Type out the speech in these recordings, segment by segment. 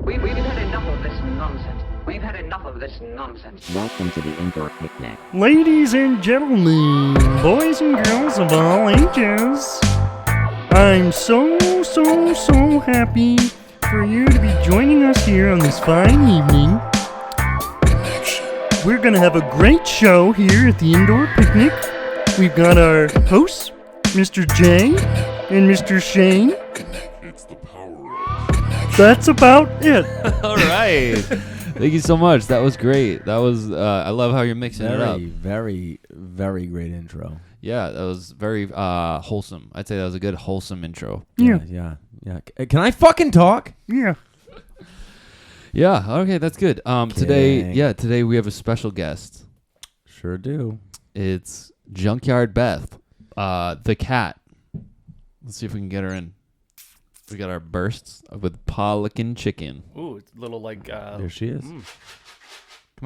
We've had enough of this nonsense. We've had enough of this nonsense. Welcome to the indoor picnic. Ladies and gentlemen, boys and girls of all ages, I'm so happy for you to be joining us here on this fine evening. We're going to have a great show here at the indoor picnic. We've got our hosts, Mr. J and Mr. Shane. That's about it. All right. Thank you so much. That was great. That was, I love how you're mixing it up. Very, very great intro. Yeah, that was very wholesome. I'd say that was a good wholesome intro. Yeah. Can I fucking talk? Yeah. Yeah, okay, that's good. Today we have a special guest. Sure do. It's Junkyard Beth, the cat. Let's see if we can get her in. We got our bursts with Polican chicken. Ooh, it's a little like... There she is. Come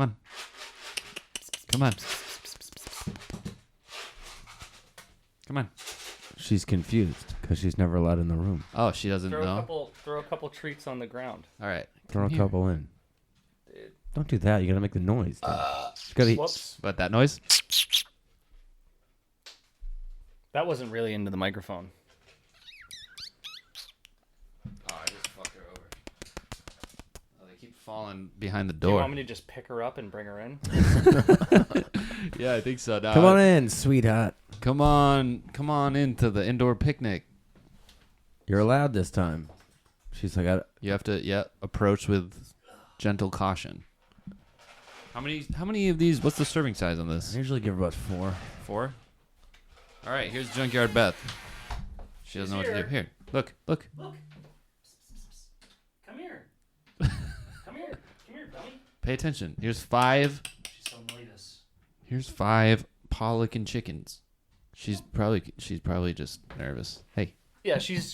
on. Come on. Come on. She's confused because she's never allowed in the room. Oh, she doesn't know? Throw a couple treats on the ground. All right. Throw a couple in. Don't do that. You gotta make the noise. You gotta eat. Whoops. What, that noise? That wasn't really into the microphone. Oh, I just fucked her over. Oh, they keep falling behind the Do you door. want me to just pick her up and bring her in? Yeah, I think so. Come on in, sweetheart. Come on into the indoor picnic. You're allowed this time. She's like, You have to, approach with gentle caution. How many of these? What's the serving size on I this? usually give her about 4. 4. All right, here's Junkyard Beth. She doesn't know what to do. Here, look. Look. Come here. Come here, dummy. Pay attention. Here's 5. She's so malicious. Here's 5 Polican chickens. She's probably just nervous. Hey. Yeah, she's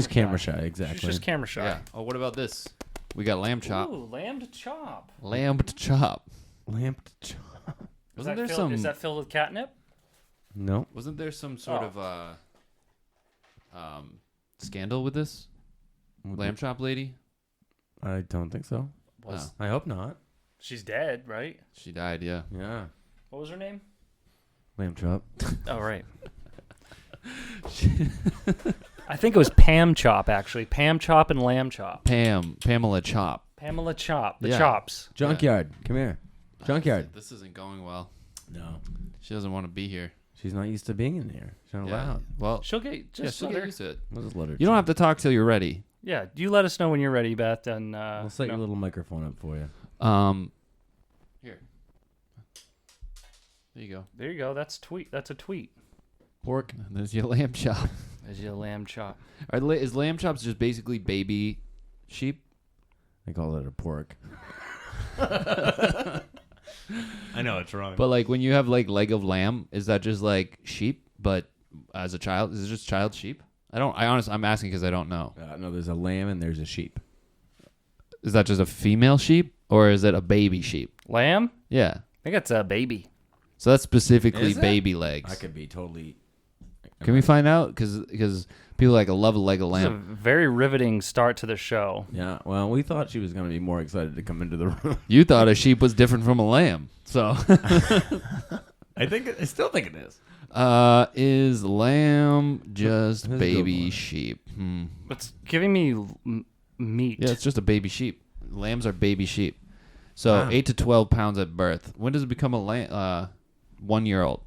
camera shy, exactly. She's just camera shy. Yeah. Oh, what about this? We got lamb chop. Ooh, lamb to chop. Lamb to chop. Lamp to chop. Wasn't there some? Is that filled with catnip? No. Wasn't there some sort of scandal with this lamb chop lady? I don't think so. Was I hope not. She's dead, right? She died. Yeah. Yeah. What was her name? Lamb chop. Oh, right. I think it was Pam Chop, actually. Pam Chop and Lamb Chop. Pamela Chop. Pamela Chop. The Yeah. chops. Junkyard. Come here. Junkyard. This isn't going well. No. She doesn't want to be here. She's not used to being in here. She's not allowed. Well, She'll get just she'll let get her. used to it. We'll just let her. You don't have to talk till you're ready. Yeah, you let us know when you're ready, Beth, and We'll set your little microphone up for you. Here. There you go. There you go. That's a tweet. Pork. And there's your lamb chop. There's your lamb chop. Is lamb chops just basically baby sheep? I call it a pork. I know it's wrong. But like when you have like leg of lamb, is that just like sheep? But as a child, is it just child sheep? I'm asking because I don't know. No, there's a lamb and there's a sheep. Is that just a female sheep or is it a baby sheep? Lamb? Yeah. I think it's a baby. So that's specifically Is it? baby legs. I could be totally. Can we find out? Because people love a leg of It's a lamb. very riveting start to the show. Yeah. Well, we thought she was going to be more excited to come into the room. You thought a sheep was different from a lamb, so. I still think it is. Is lamb just That's a good baby one. sheep? It's giving me meat. Yeah, it's just a baby sheep. Lambs are baby sheep. So Wow. 8 to 12 pounds at birth. When does it become a lamb? 1-year-old.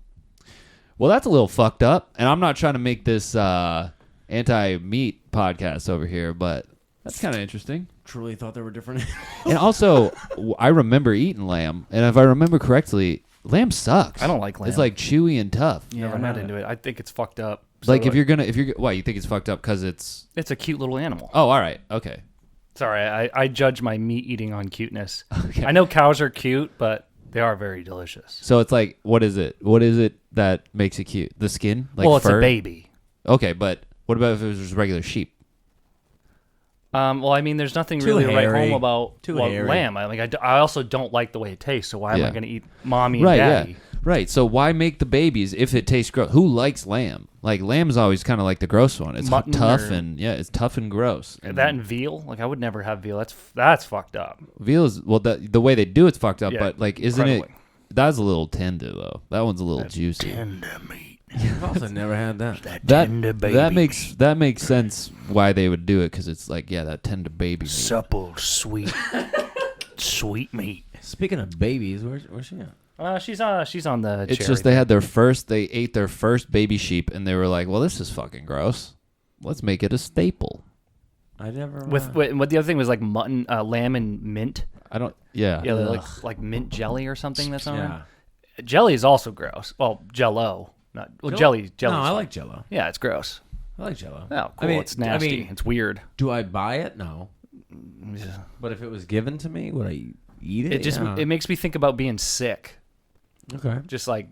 Well, that's a little fucked up. And I'm not trying to make this anti-meat podcast over here, but that's kind of interesting. Truly thought they were different. And also, I remember eating lamb. And if I remember correctly, lamb sucks. I don't like lamb. It's like chewy and tough. Yeah, I'm not into it. I think it's fucked up. Like So, if you're why you think it's fucked up because it's it's a cute little animal. oh all right okay Sorry, I judge my meat eating on cuteness. Okay. I know cows are cute, but they are very delicious. so it's like what is it that makes it cute? The skin, like well, it's fur? a baby. Okay, but what about if it was just regular sheep? Well, I mean, there's nothing Too really to write hairy. home about Too hairy. lamb. I also don't like the way it tastes. So why am Yeah. I going to eat mommy and Right, daddy? yeah. Right. So why make the babies if it tastes gross? Who likes lamb? Like lamb's always kind of like the gross one. It's Mutton tough or- and it's tough and gross. And That and veal. Like I would never have veal. That's fucked up. veal is the way they do it's fucked up. Yeah, But like, isn't it? incredibly. That's a little tender though. That one's a little juicy. Tender meat. I've also never had that. That makes sense why they would do it because it's like that tender baby meat. Supple, sweet, sweet meat. Speaking of babies, where's she at? She's on the. It's cherry just they thing. had they ate their first baby sheep and they were like, well, this is fucking gross. Let's make it a staple. I never. With what the other thing was like mutton, lamb and mint. I don't. Yeah. Yeah, like mint jelly or something that's on Yeah. it. Jelly is also gross. Well, Jello, not jelly. No, I like Jello. Yeah, it's gross. I like Jello. Oh, cool. I mean, it's nasty. It's weird. Do I buy it? No. But if it was given to me, would I eat it? It just Yeah. it makes me think about being sick. Okay. Just like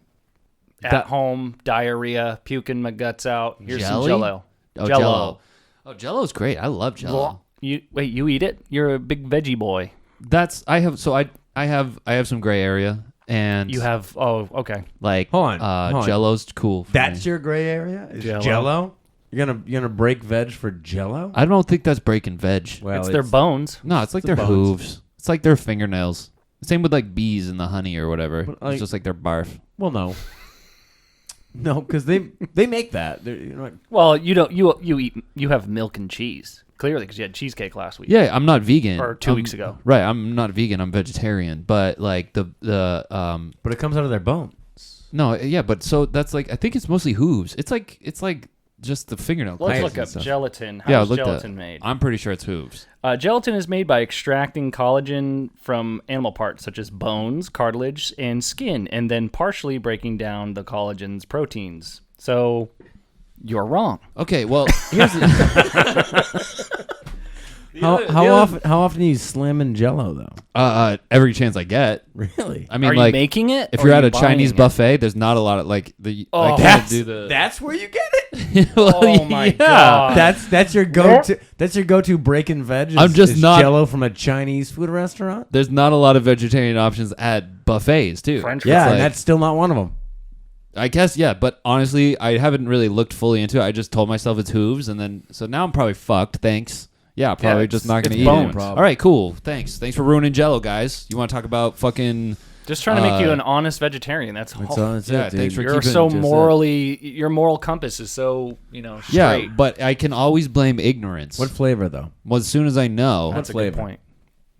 at That- home, diarrhea, puking my guts out. Here's some Jelly? Jello. Oh, Jello. Oh, Jello's great. I love Jello. You eat it? You're a big veggie boy. I have some gray area and You have okay. like Hold on. Jello's cool. For That's me. your gray area? Is Jello. Jello? You're gonna break veg for Jello? I don't think that's breaking veg. Well, It's their bones. No, it's like their bones. hooves. It's like their fingernails. Same with like bees and the honey or whatever. But, like- It's just like their barf. Well, no. No, because they make that. Well, you don't. You have milk and cheese clearly because you had cheesecake last week. Yeah, I'm not vegan. Or 2 weeks ago. Right, I'm not vegan. I'm vegetarian. But like the But it comes out of their bones. no, yeah, but so that's like I think it's mostly hooves. It's like just the fingernail. Let's clips look and up stuff. gelatin. Yeah, How is look that. gelatin made? I'm pretty sure it's hooves. Gelatin is made by extracting collagen from animal parts such as bones, cartilage, and skin, and then partially breaking down the collagen's proteins. So, you're wrong. Okay, well here's How often are you slamming Jello though? every chance I get. Really? I mean, Are like you making it? if or you're are at you a Chinese buying it? buffet, there's not a lot of like the. Oh, I can't do the. That's where you get it. Well, Oh my yeah. god! That's your go-to. That's your go-to break and veg. I'm just is not- Jello from a Chinese food restaurant. There's not a lot of vegetarian options at buffets too. French Yeah, It's and like- that's still not one of them. I guess yeah, but honestly, I haven't really looked fully into it. I just told myself it's hooves, and then so now I'm probably fucked. Thanks. Yeah, probably it's- just not gonna it's eat bones. it. All right, cool. Thanks for ruining Jello, guys. You want to talk about fucking? Just trying to make you an honest vegetarian. That's all. That's yeah, it, dude. thanks for You're keeping so just morally. Your moral compass is so straight. Yeah, but I can always blame ignorance. What flavor though? Well, as soon as I know, That's a flavor? good point.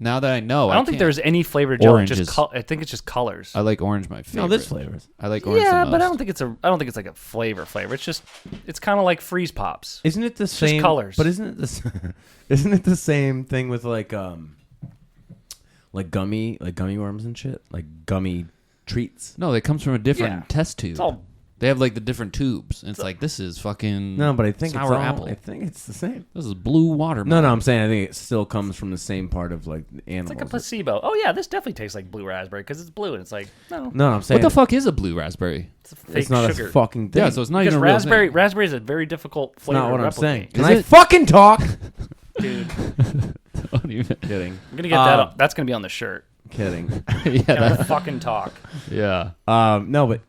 now that I know, I don't think can't. there's any flavored Jello. Oranges. I think it's just colors. I like orange, my favorite. No, there's flavors. I like orange. Yeah, the but I most. don't think it's like a flavor. It's kind of like freeze pops. Isn't it the just same colors. But isn't it isn't it the same thing with like gummy worms and shit, like gummy treats? No, it comes from a different Yeah. test tube. It's all They have like the different tubes. And it's like this is fucking No, but I think sour it's all, apple. I think it's the same. This is blue watermelon. No, I'm saying I think it still comes from the same part of like it's animals. like a placebo. Oh yeah, this definitely tastes like blue raspberry because it's blue and it's like no, No, I'm saying What the fuck is a blue raspberry? it's a fake it's not sugar. a fucking thing. Yeah, so it's not because even a real thing. raspberry is a very difficult It's flavor not what to I'm saying. replicate. Can Is I it? fucking talk? Dude, Don't even. Kidding. I'm gonna get that. Up. That's gonna be on the shirt. Kidding. yeah, Can I that, fucking talk? yeah. No, but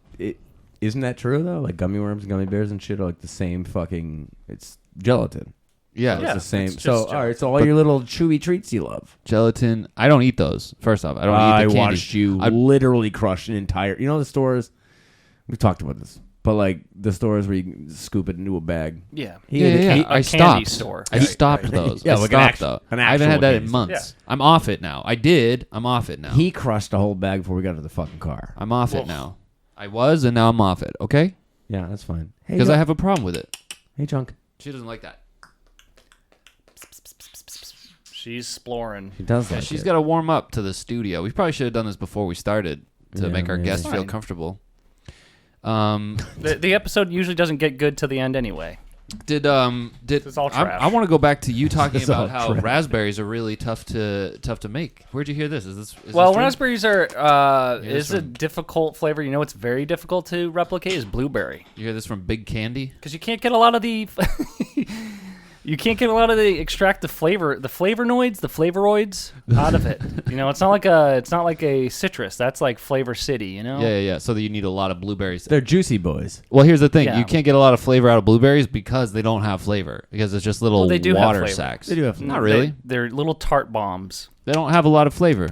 isn't that true though? Like gummy worms and gummy bears and shit are like the same fucking. It's gelatin. Yeah, It's Yeah, the same. it's just So all right. So all your little chewy treats you love. gelatin. I don't eat those. First off, I don't eat I the candy. watched you literally crush an entire. You know the stores. We've talked about this, but like the stores where you can scoop it into a bag. Yeah. He Yeah, ate a- yeah, he- yeah. I candy stopped. store. I Right, stopped right. those. Yeah, I like an stopped actual- though. an I haven't actual had that candy in store. months. I'm off it now. I did. I'm off it now. He crushed a whole bag before we got to the fucking car. I'm off it Woof. now. I was, and now I'm off it. Okay, Yeah, that's fine. Hey, because I Junk. have a problem with it. Hey, Junk. She doesn't like that. She's exploring. He does Yeah, like she's it. got to warm up to the studio. We probably should have done this before we started to Yeah, make our maybe. guests feel Fine. comfortable. The episode usually doesn't get good to the end anyway. Did It's all trash. I want to go back to you talking It's all about how trash. raspberries are really tough to make. Where'd you hear this? Is this Well, this true? raspberries are this is a from- difficult flavor. You know what's very difficult to replicate is blueberry You hear this from Big Candy? because you can't get a lot of the You can't get a lot of extract the flavonoids out of it. You know, it's not like a citrus. That's like Flavor City, you know? Yeah. So that you need a lot of blueberries. They're juicy boys. Well, here's the thing. Yeah. You can't get a lot of flavor out of blueberries because they don't have flavor. Because it's just little Well, they do have water flavor. sacks. They do have flavor. Not really. They're little tart bombs. They don't have a lot of flavor.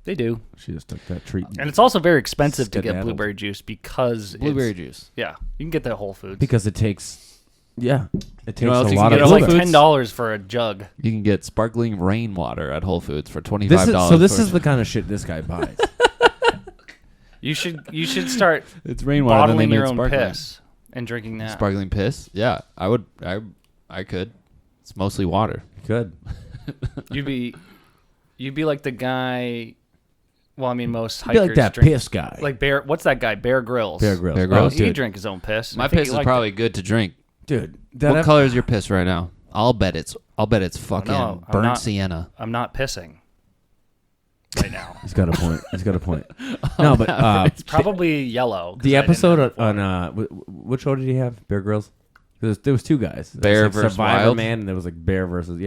They do. She just took that treat. And it's also very expensive to get Skedaddled. blueberry juice because Blueberry it's, juice. Yeah, you can get that at Whole Foods. Because it takes, it takes know what else a you lot can of get It's at like Whole blueberries. $10 for a jug. You can get sparkling rainwater at Whole Foods for $25. This is the kind of shit this guy buys. You should start It's rainwater. Then they bottling made your it own sparkling. piss and drinking that. Sparkling piss? Yeah, I would. I could. It's mostly water. Good. You'd be like the guy. Well, I mean, most Be hikers like that drink, piss guy. like Bear. What's that guy? Bear Grylls. Bear Grylls. Bear Grylls. He dude. drink his own piss. My I think piss he is liked probably it. good to drink. Dude. What color is your piss right now? I'll bet it's fucking I'm burnt not- sienna. I'm not pissing right now. He's got a point. No, but It's probably yellow. 'cause the I didn't episode have it on which show did he have? Bear Grylls. There was two guys. Bear There was, like, versus Survivor Wild? Man, and there was like Bear versus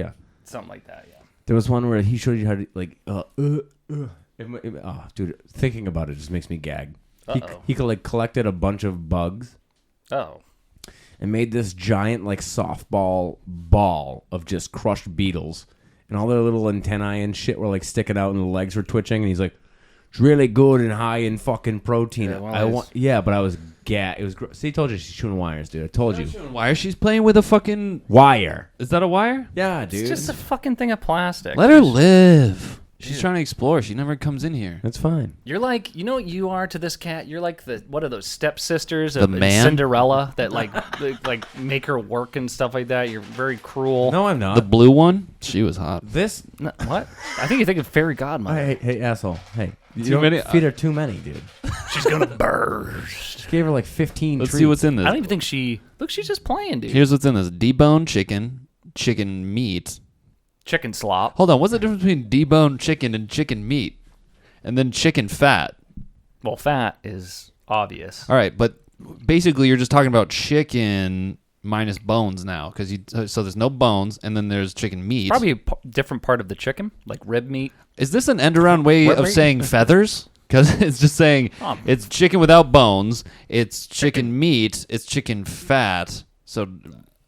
something like that. Yeah. There was one where he showed you how to like. Oh, dude, thinking about it just makes me gag. He collected a bunch of bugs Oh. and made this giant like softball ball of just crushed beetles, and all their little antennae and shit were like sticking out, and the legs were twitching. And he's like, "It's really good and high in fucking protein." Yeah, well, but I was It was. See, I told you she's chewing wires, dude. I told you. Wire? She's playing with a fucking. Wire. Is that a wire? Yeah, dude. It's just a fucking thing of plastic. Let her live. She's trying to explore. She never comes in here. That's fine. You're like, you know what you are to this cat? You're like what are those stepsisters The of man? Cinderella that like make her work and stuff like that? You're very cruel. No, I'm not. The blue one? She was hot. This. No, what? I think you think of Fairy Godmother. Hey, asshole. Hey. You Too don't many- feed her too many, dude. She's gonna burst. Just gave her like 15 Let's treats. see what's in this. I don't even think she. Look, she's just playing, dude. Here's what's in this: deboned chicken meat. Chicken slop. Hold on, what's the difference between deboned chicken and chicken meat, and then chicken fat? Well, fat is obvious. All right, but basically you're just talking about chicken minus bones now, because so there's no bones, and then there's chicken meat. Probably a different part of the chicken, like rib meat. Is this an end around way What of meat? saying feathers? Because it's just saying it's chicken without bones, it's chicken meat, it's chicken fat. So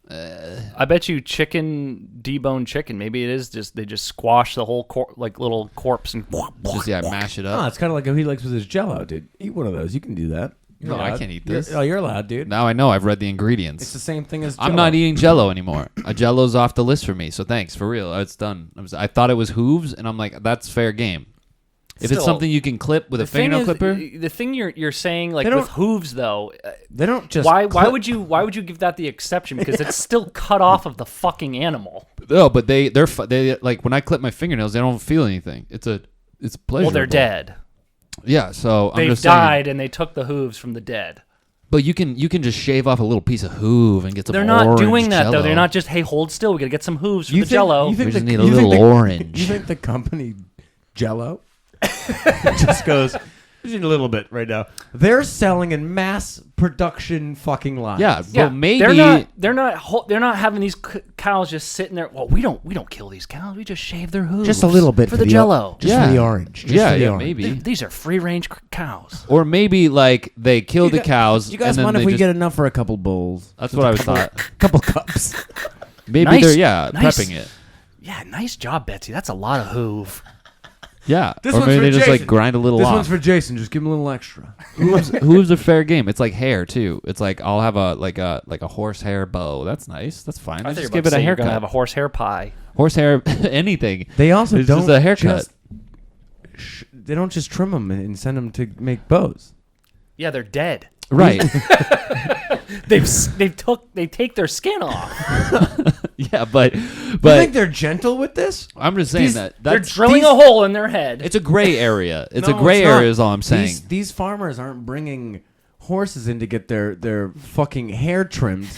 I bet you deboned chicken. Maybe it is just they just squash the whole little corpse and. just mash it Oh, up. it's kind of like how he likes with his Jello, dude. Eat one of those. You can do that. You're No, I allowed. can't eat this. You're allowed, dude. Now I know. I've read the It's ingredients. the same thing as Jello. I'm not eating Jello anymore. Jello's off the list for me. So thanks for real. It's done. I thought it was hooves, and I'm like, that's fair game. If it's Still, something you can clip with a fingernail clipper, The thing you're saying, like They don't- with hooves, though, They don't just. why clip- would you give that the exception? Because it's still cut off of the fucking animal. no, but they like when I clip my fingernails, they don't feel anything. It's pleasurable. Well, they're dead. Yeah, so I'm They've just saying. died, and they took the hooves from the dead. But you can just shave off a little piece of hoof and get some. They're not orange doing that though. Jello. They're not just, hey, hold still. We gotta get some hooves for You the Jello. think We just the- need a you think little the- orange. You think the company Jello just goes? We need a little bit right now. They're selling in mass production fucking lines. Yeah, well, maybe they're not having these cows just sitting there. Well, we don't kill these cows. We just shave their hooves. just a little bit for the Jello. Just Yeah. for the orange. Just yeah, for the yeah, orange. maybe. These are free range cows. Or maybe like they kill the cows. You guys and then mind if they we just, get enough for a couple bowls? That's what I was thought. Couple cups. Maybe Nice- they're nice. prepping it. Yeah, nice job, Betsy. That's a lot of hoof. Yeah, This or one's maybe for they just like Jason. grind a little This off. one's for Jason. Just give him a little extra. Hooves a fair game. It's like hair too. It's like I'll have a horsehair bow. That's nice. That's fine. I Let's thought just you were give about it to a say you're gonna haircut. have a horsehair pie. Horsehair, anything. They also It's don't just a haircut. They don't just trim them and send them to make bows. Yeah, they're dead. Right. They take their skin off. Yeah, but You think they're gentle with this? I'm just saying They're that's drilling a hole in their head. it's a gray area. It's No, a gray it's not. area is all I'm saying. These farmers aren't bringing horses in to get their fucking hair trimmed.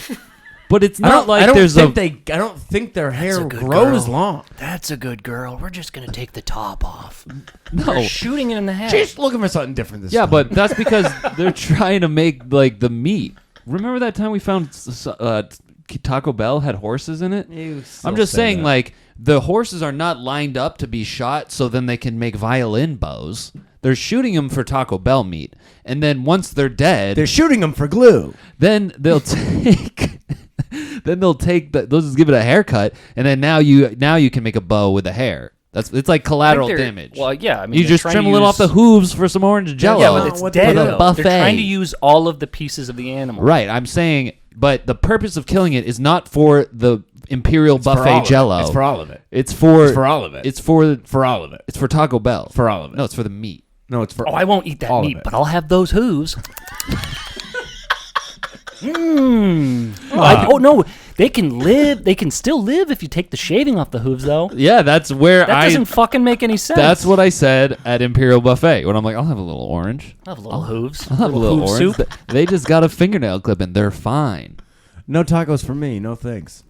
But it's I not don't, like I don't there's think I don't think their hair a good grows girl. long. That's a good girl. We're just gonna take the top off. no. They're shooting it in the head. She's looking for something different this Yeah, time. but that's because they're trying to make like the meat. Remember that time we found Taco Bell had horses in it? You still I'm just say saying, that. like, the horses are not lined up to be shot so then they can make violin bows. They're shooting them for Taco Bell meat. And then once they're dead, They're shooting them for glue. then they'll take they'll just give it a haircut, and then now you can make a bow with the hair. It's like collateral damage. Well, yeah. I mean, You they're just trying trim to a little off use- the hooves for some orange jello. Yeah, but it's what dead. they do. though. Buffet. They're trying to use all of the pieces of the animal. Right, I'm saying, but the purpose of killing it is not for the imperial For all buffet of it. Jello. It's for all of it. It's for It's for all of it. It's for all of it. It's for Taco Bell. For all of it. No, it's for the meat. No, it's for Oh, I won't eat that all of meat, it. but I'll have those hooves. No, they can live. They can still live if you take the shaving off the hooves, though. Yeah, that's where That doesn't fucking make any sense. That's what I said at Imperial Buffet when I'm like, I'll have a little orange. I'll have little hooves. I'll have a little hoof orange. soup. They just got a fingernail clip and they're fine. no tacos for me. No thanks.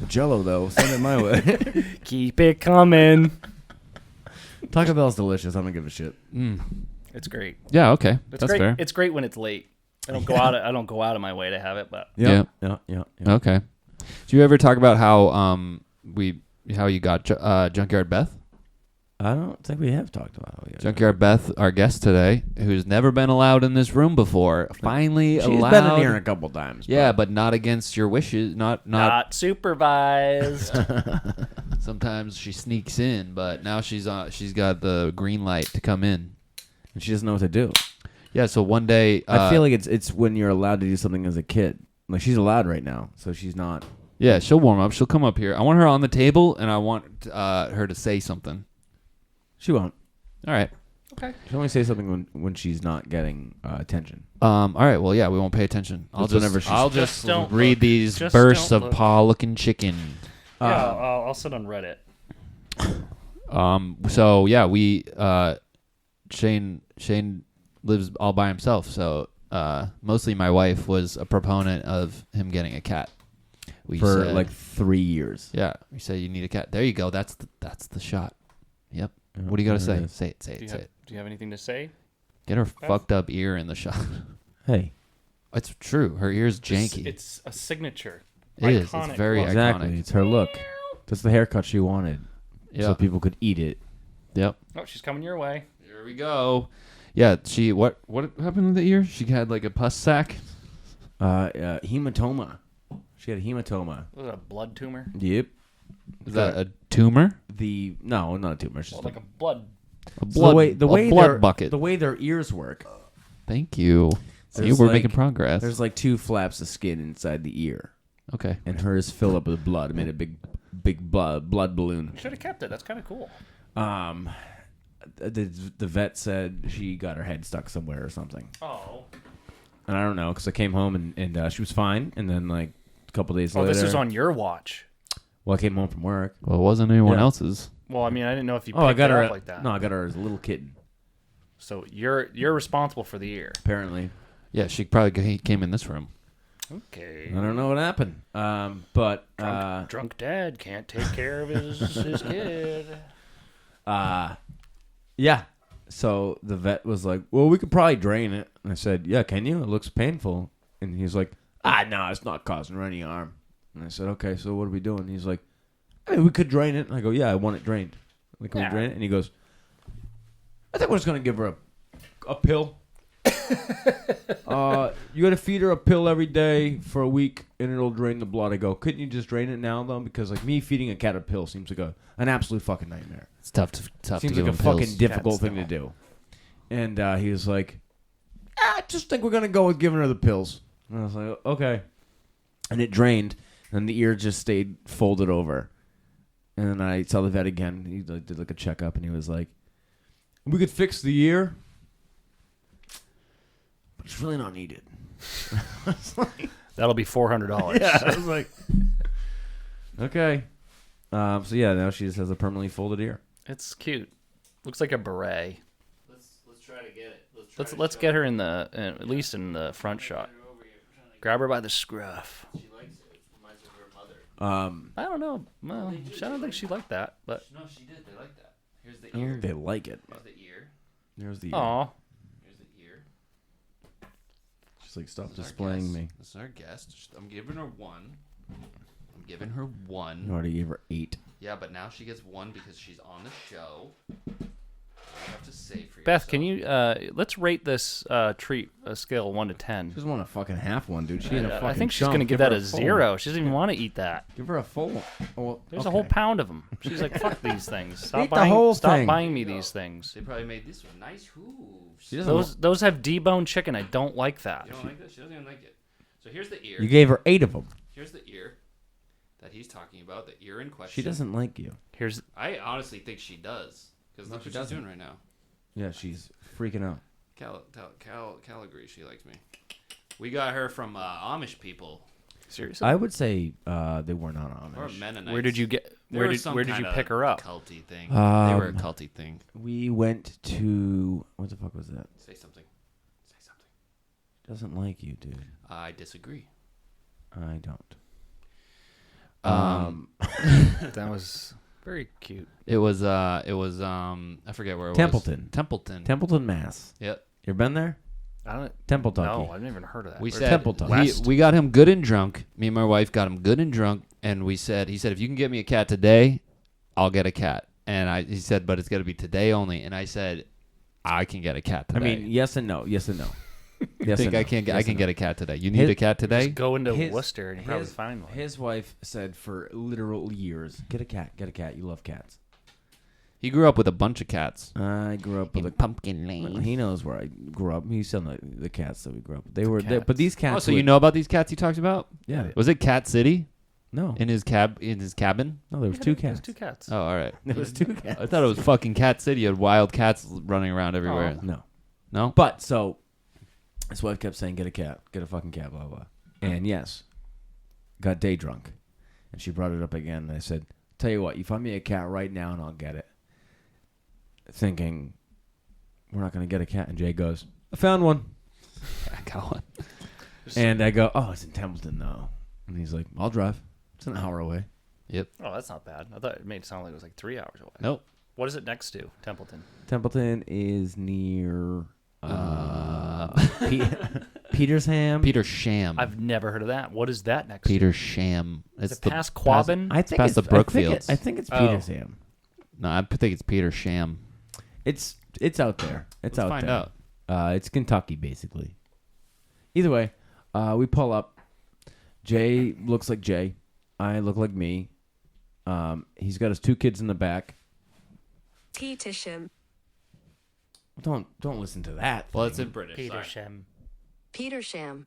Jello though, send it my way. Keep it coming. Taco Bell's delicious. I don't give a shit. It's great. Yeah, okay. It's That's great. fair. It's great when it's late. I don't go out. I don't go out of my way to have it, but Yeah. Okay. Do you ever talk about how you got Junkyard Beth? I don't think we have talked about it. Junkyard Beth, our guest today, who's never been allowed in this room before, finally She's allowed. been in here a couple times. Yeah, but not against your wishes. Not. supervised. Sometimes she sneaks in, but now she's got the green light to come in. and she doesn't know what to do. Yeah. So one day, I feel like it's when you're allowed to do something as a kid. Like she's allowed right now, so she's not. yeah, she'll warm up. She'll come up here. I want her on the table, and I want her to say something. She won't. All right. She'll only say something when she's not getting attention. All right. Well, yeah, we won't pay attention. That's whenever she's- I'll Just just don't read look. these Just bursts don't of look. paw-looking chicken. Yeah, I'll sit on Reddit. So yeah, we Shane lives all by himself. So mostly my wife was a proponent of him getting a cat. We For said, like 3 years. yeah, we said you need a cat. There you go. That's the shot. Yep. What do you got to there say? it is. Say it. Do you have anything to say? Get her fucked up ear in the shot. Hey. It's true. Her ear's janky. It's a signature. It is. It's Iconic very look. Exactly. iconic. It's her look. That's the haircut she wanted. Yeah. So people could eat it. Yep. Oh, she's coming your way. Here we go. Yeah, she what happened with the ear? She had like a pus sac. Hematoma. She had a hematoma. Was it a blood tumor? Yep. Is that a tumor? No, not a tumor. It's just Well, like a blood. A So blood, the way a blood their, bucket. The way their ears work. Thank you. See, There's we're like- making progress. There's like 2 flaps of skin inside the ear, Okay. and hers fill up with blood. It made a big blood balloon. You should have kept it. That's kind of cool. The vet said she got her head stuck somewhere or something, Oh. and I don't know because I came home and she was fine, and then like a couple days later. This was on your watch. Well, I came home from work. Well, it wasn't anyone Yeah. else's. Well, I mean, I didn't know if you. Oh, I picked got it her. up like that. No, I got her as a little kitten. So you're responsible for the ear. Apparently, Yeah, she probably came in this room. Okay. I don't know what happened. But Drunk dad can't take care of his kid. yeah. So the vet was like, "Well, we could probably drain it." And I said, "Yeah, can you? It looks painful." And he's like, no, it's not causing her any harm." And I said, "Okay, so what are we doing?" He's like, "I mean, we could drain it." And I go, "Yeah, I want it drained." Like, can we drain it? And he goes, "I think we're just gonna give her a pill. You got to feed her a pill every day for a week, and it'll drain the blood." I go, "Couldn't you just drain it now, though? Because like me feeding a cat a pill seems like an absolute fucking nightmare. It's tough to Seems give like a them pills. fucking difficult thing to do." And he was like, "I just think we're gonna go with giving her the pills." And I was like, "Okay." And it drained, and the ear just stayed folded over. And then I saw the vet again. He did like a checkup, and he was like, "We could fix the ear, but it's really not needed." That'll be $400. Yeah, I was like, "Okay." So yeah, now she just has a permanently folded ear. It's cute. Looks like a beret. Let's try to get it. Let's get her in the at least in the front shot. Grab her by the scruff. She likes it. It reminds her of her mother. I don't know. Well, I don't think she liked that, but No, she did. They like that. Here's the I don't ear. think they like it. Here's the ear. There's the ear. aw, Here's the ear. She's like, "Stop This is our displaying guest. me." This is our guest. I'm giving her one. I'm giving her 1. I already gave her 8. Yeah, but now she gets 1 because she's on the show. You have to say for Beth, yourself. can you let's rate this treat a scale of 1 to 10. She doesn't want a fucking half one, dude. She ain't a fucking I think she's chump. gonna give her that a full 0. She doesn't even want to eat that. Give her a full one. Oh, There's a whole pound of them. She's like, "Fuck these things. Stop Eat the buying. whole Stop thing. buying me these things." They probably made these with nice hooves. She doesn't Those have deboned chicken. I don't like that. You don't like this? She doesn't even like it. So here's the ear. You gave her 8 of them. Here's the ear that he's talking about. The ear in question. She doesn't like you. Here's I honestly think she does. Because No, look she what she's doesn't. doing right now. Yeah, she's freaking out. Cal agrees she likes me. We got her from Amish people. seriously. I would say they were not Amish. Or Mennonites. Where did you get? They Where were did some where did you kinda pick her up? Culty thing. They were a culty thing. We went to what the fuck was that? Say something. Say something. Doesn't like you, dude. I disagree. I don't. That was very cute. It was I forget where it Templeton. was. Templeton. Templeton, Mass. Yep. You ever been there? I don't. Templeton. No, I've never even heard of that. We Where's said Templeton. we got him good and drunk. Me and my wife got him good and drunk, and he said if you can get me a cat today, I'll get a cat. And he said, but it's got to be today only. And I said, I can get a cat I today. mean, yes and no. Yes and no. Yes think and I no. can get Yes I can and get no. a cat today. You need His- a cat today? Just go into His- Worcester and you probably his- find one. His wife said for literal years, get a cat, get a cat. You love cats. He grew up with a bunch of cats. I grew up with a Pumpkin Lane. He knows where I grew up. He's still the cats that we grew up with. They were, cats. but these cats. Oh, so you know about these cats he talks about? Yeah. Was it Cat City No. in his cabin? No, there was Yeah, 2 there's cats. 2 cats. Oh, all right. There was 2 cats. I thought it was fucking Cat City. You had wild cats running around everywhere. No. No? But so his wife kept saying, "Get a cat, get a fucking cat," blah blah. And yes, got day drunk, and she brought it up again. And I said, "Tell you what, you find me a cat right now, and I'll get it." Thinking we're not gonna get a cat, and Jay goes, "I found one," I got one. and I go, "Oh, it's in Templeton though," and he's like, "I'll drive. It's an hour away." Yep. Oh, that's not bad. I thought it made it sound like it was like 3 hours away. Nope. What is it next to? Templeton. Templeton is near Petersham. Peter Sham. I've never heard of that. What is that next Peter Sham. to? Is it past Quabbin? I think past it's the Brookfields. I think it's Oh. Petersham. No, I think it's Peter Sham. It's out there. It's Let's out find there. out. It's Kentucky, basically. Either way, we pull up. Jay looks like Jay. I look like me. He's got his 2 kids in the back. Petersham. Don't listen to that. Well, it's thing. in British. Peter sorry. Sham. Petersham.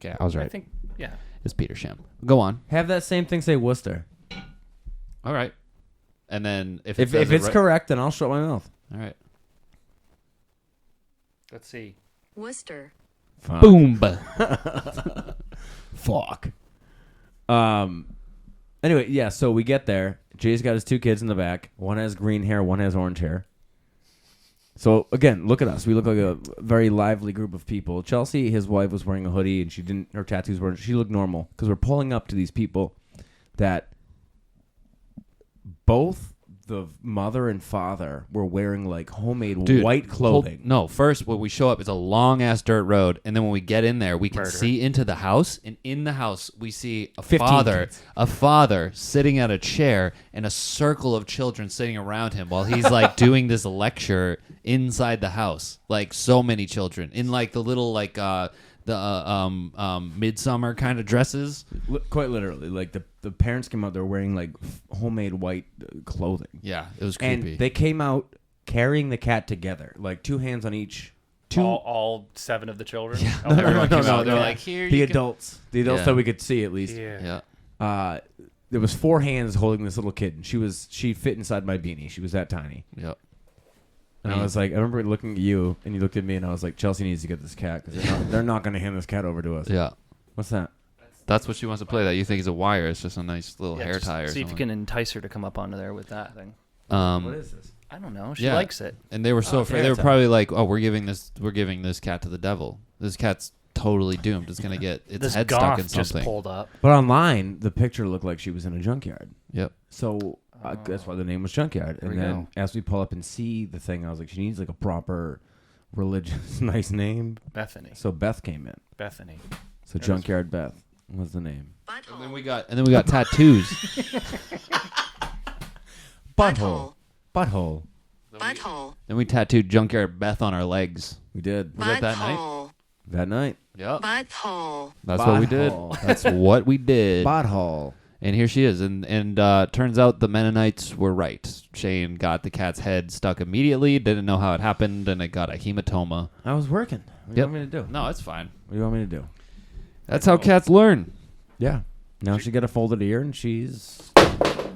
Okay, I was I right. think, yeah. It's Peter Sham. Go on. Have that same thing say Worcester. All right. And then if If says it's right- correct, then I'll shut my mouth. all right. Let's see. Worcester. Fuck. Boom. Fuck. Anyway, yeah. So we get there. Jay's got his 2 kids in the back. One has green hair. One has orange hair. So again, look at us. We look like a very lively group of people. Chelsea, his wife, was wearing a hoodie and she didn't. Her tattoos weren't. She looked normal because we're pulling up to these people that both the mother and father were wearing like homemade Dude, white clothing. No, first when we show up, it's a long ass dirt road, and then when we get in there, we can Murder. see into the house, and in the house we see 15 kids. a father sitting at a chair, and a circle of children sitting around him while he's like doing this lecture inside the house, like so many children in like the little like midsummer kind of dresses. Quite literally, like the parents came out. They're wearing like homemade white clothing. Yeah, it was creepy. And they came out carrying the cat together, like 2 hands on each. All 7 of the children? Yeah. Everyone came no, out. They're no. like, here The you adults Yeah. that we could see at least. Yeah. Yeah. There was 4 hands holding this little kid, and she fit inside my beanie. She was that tiny, Yep. and I was like, I remember looking at you, and you looked at me, and I was like, Chelsea needs to get this cat because they're not going to hand this cat over to us. Yeah. What's that? That's what she wants to play. That you think is a wire. It's just a nice little hair just tie or see if something. you can entice her to come up onto there with that thing. What is this? I don't know. She Yeah. likes it. And they were so afraid. They hair were tie. probably like, "Oh, we're giving this cat to the devil. This cat's totally doomed. It's gonna get its This head stuck goth in just something." pulled up. But online, the picture looked like she was in a junkyard. Yep. So that's why the name was Junkyard. There And we then go. as we pull up and see the thing, I was like, she needs like a proper religious, nice name. Bethany. So Beth came in. Bethany. So Junkyard Beth. What's the name? Butthole. And then we got tattoos. Butthole. Butthole. Butthole. Then we tattooed Junkyard Beth on our legs. We did. Was that that night? Butthole. That night. Yep. Butthole. That's what we did. Butthole. That's what we did. Butthole. And here she is. And turns out the Mennonites were right. Shane got the cat's head stuck immediately, didn't know how it happened, and it got a hematoma. I was working. What do you Yep. want me to do? No, it's fine. What do you want me to do? That's how cats learn. Yeah. Now she got a folded ear and she's.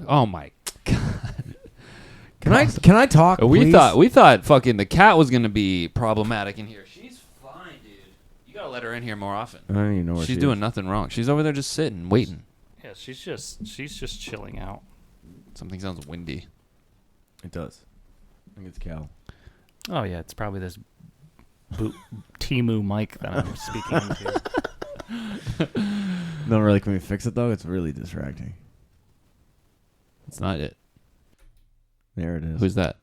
Oh my god. Can I talk? We please? thought fucking the cat was gonna be problematic in here. She's fine, dude. You gotta let her in here more often. I don't even know where She's she doing is. nothing wrong. She's over there just sitting, waiting. Yeah, she's just chilling out. Something sounds windy. It does. I think it's Cal. Oh yeah, it's probably this Timu mic that I'm speaking into. No, really. Can we fix it though? It's really distracting. It's not it. There it is. Who's that?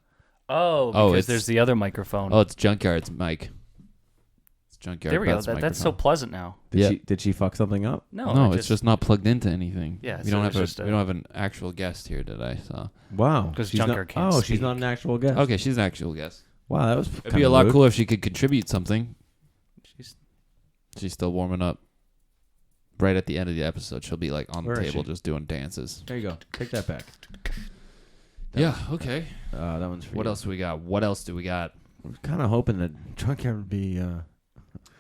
Oh, Oh, because it's- there's the other microphone. Oh, it's Junkyard's mic. It's Junkyard. there we go. Beth's That's so microphone. pleasant now. Did she fuck something up? No, No, I it's just not plugged into anything. Yeah, we so don't it's have just we don't have an actual guest here today. So Wow. 'Cause She's Junkyard not, can't she's speak. not an actual guest. okay, she's an actual guest. Wow, that was. It'd be a lot cooler if she could contribute something. She's still warming up. Right at the end of the episode, she'll be like on the Where is table she? just doing dances. There you go. Take that back. Yeah. Okay. That one's for What you. else do we got? What else do we got? I was kind of hoping that Junkyard would be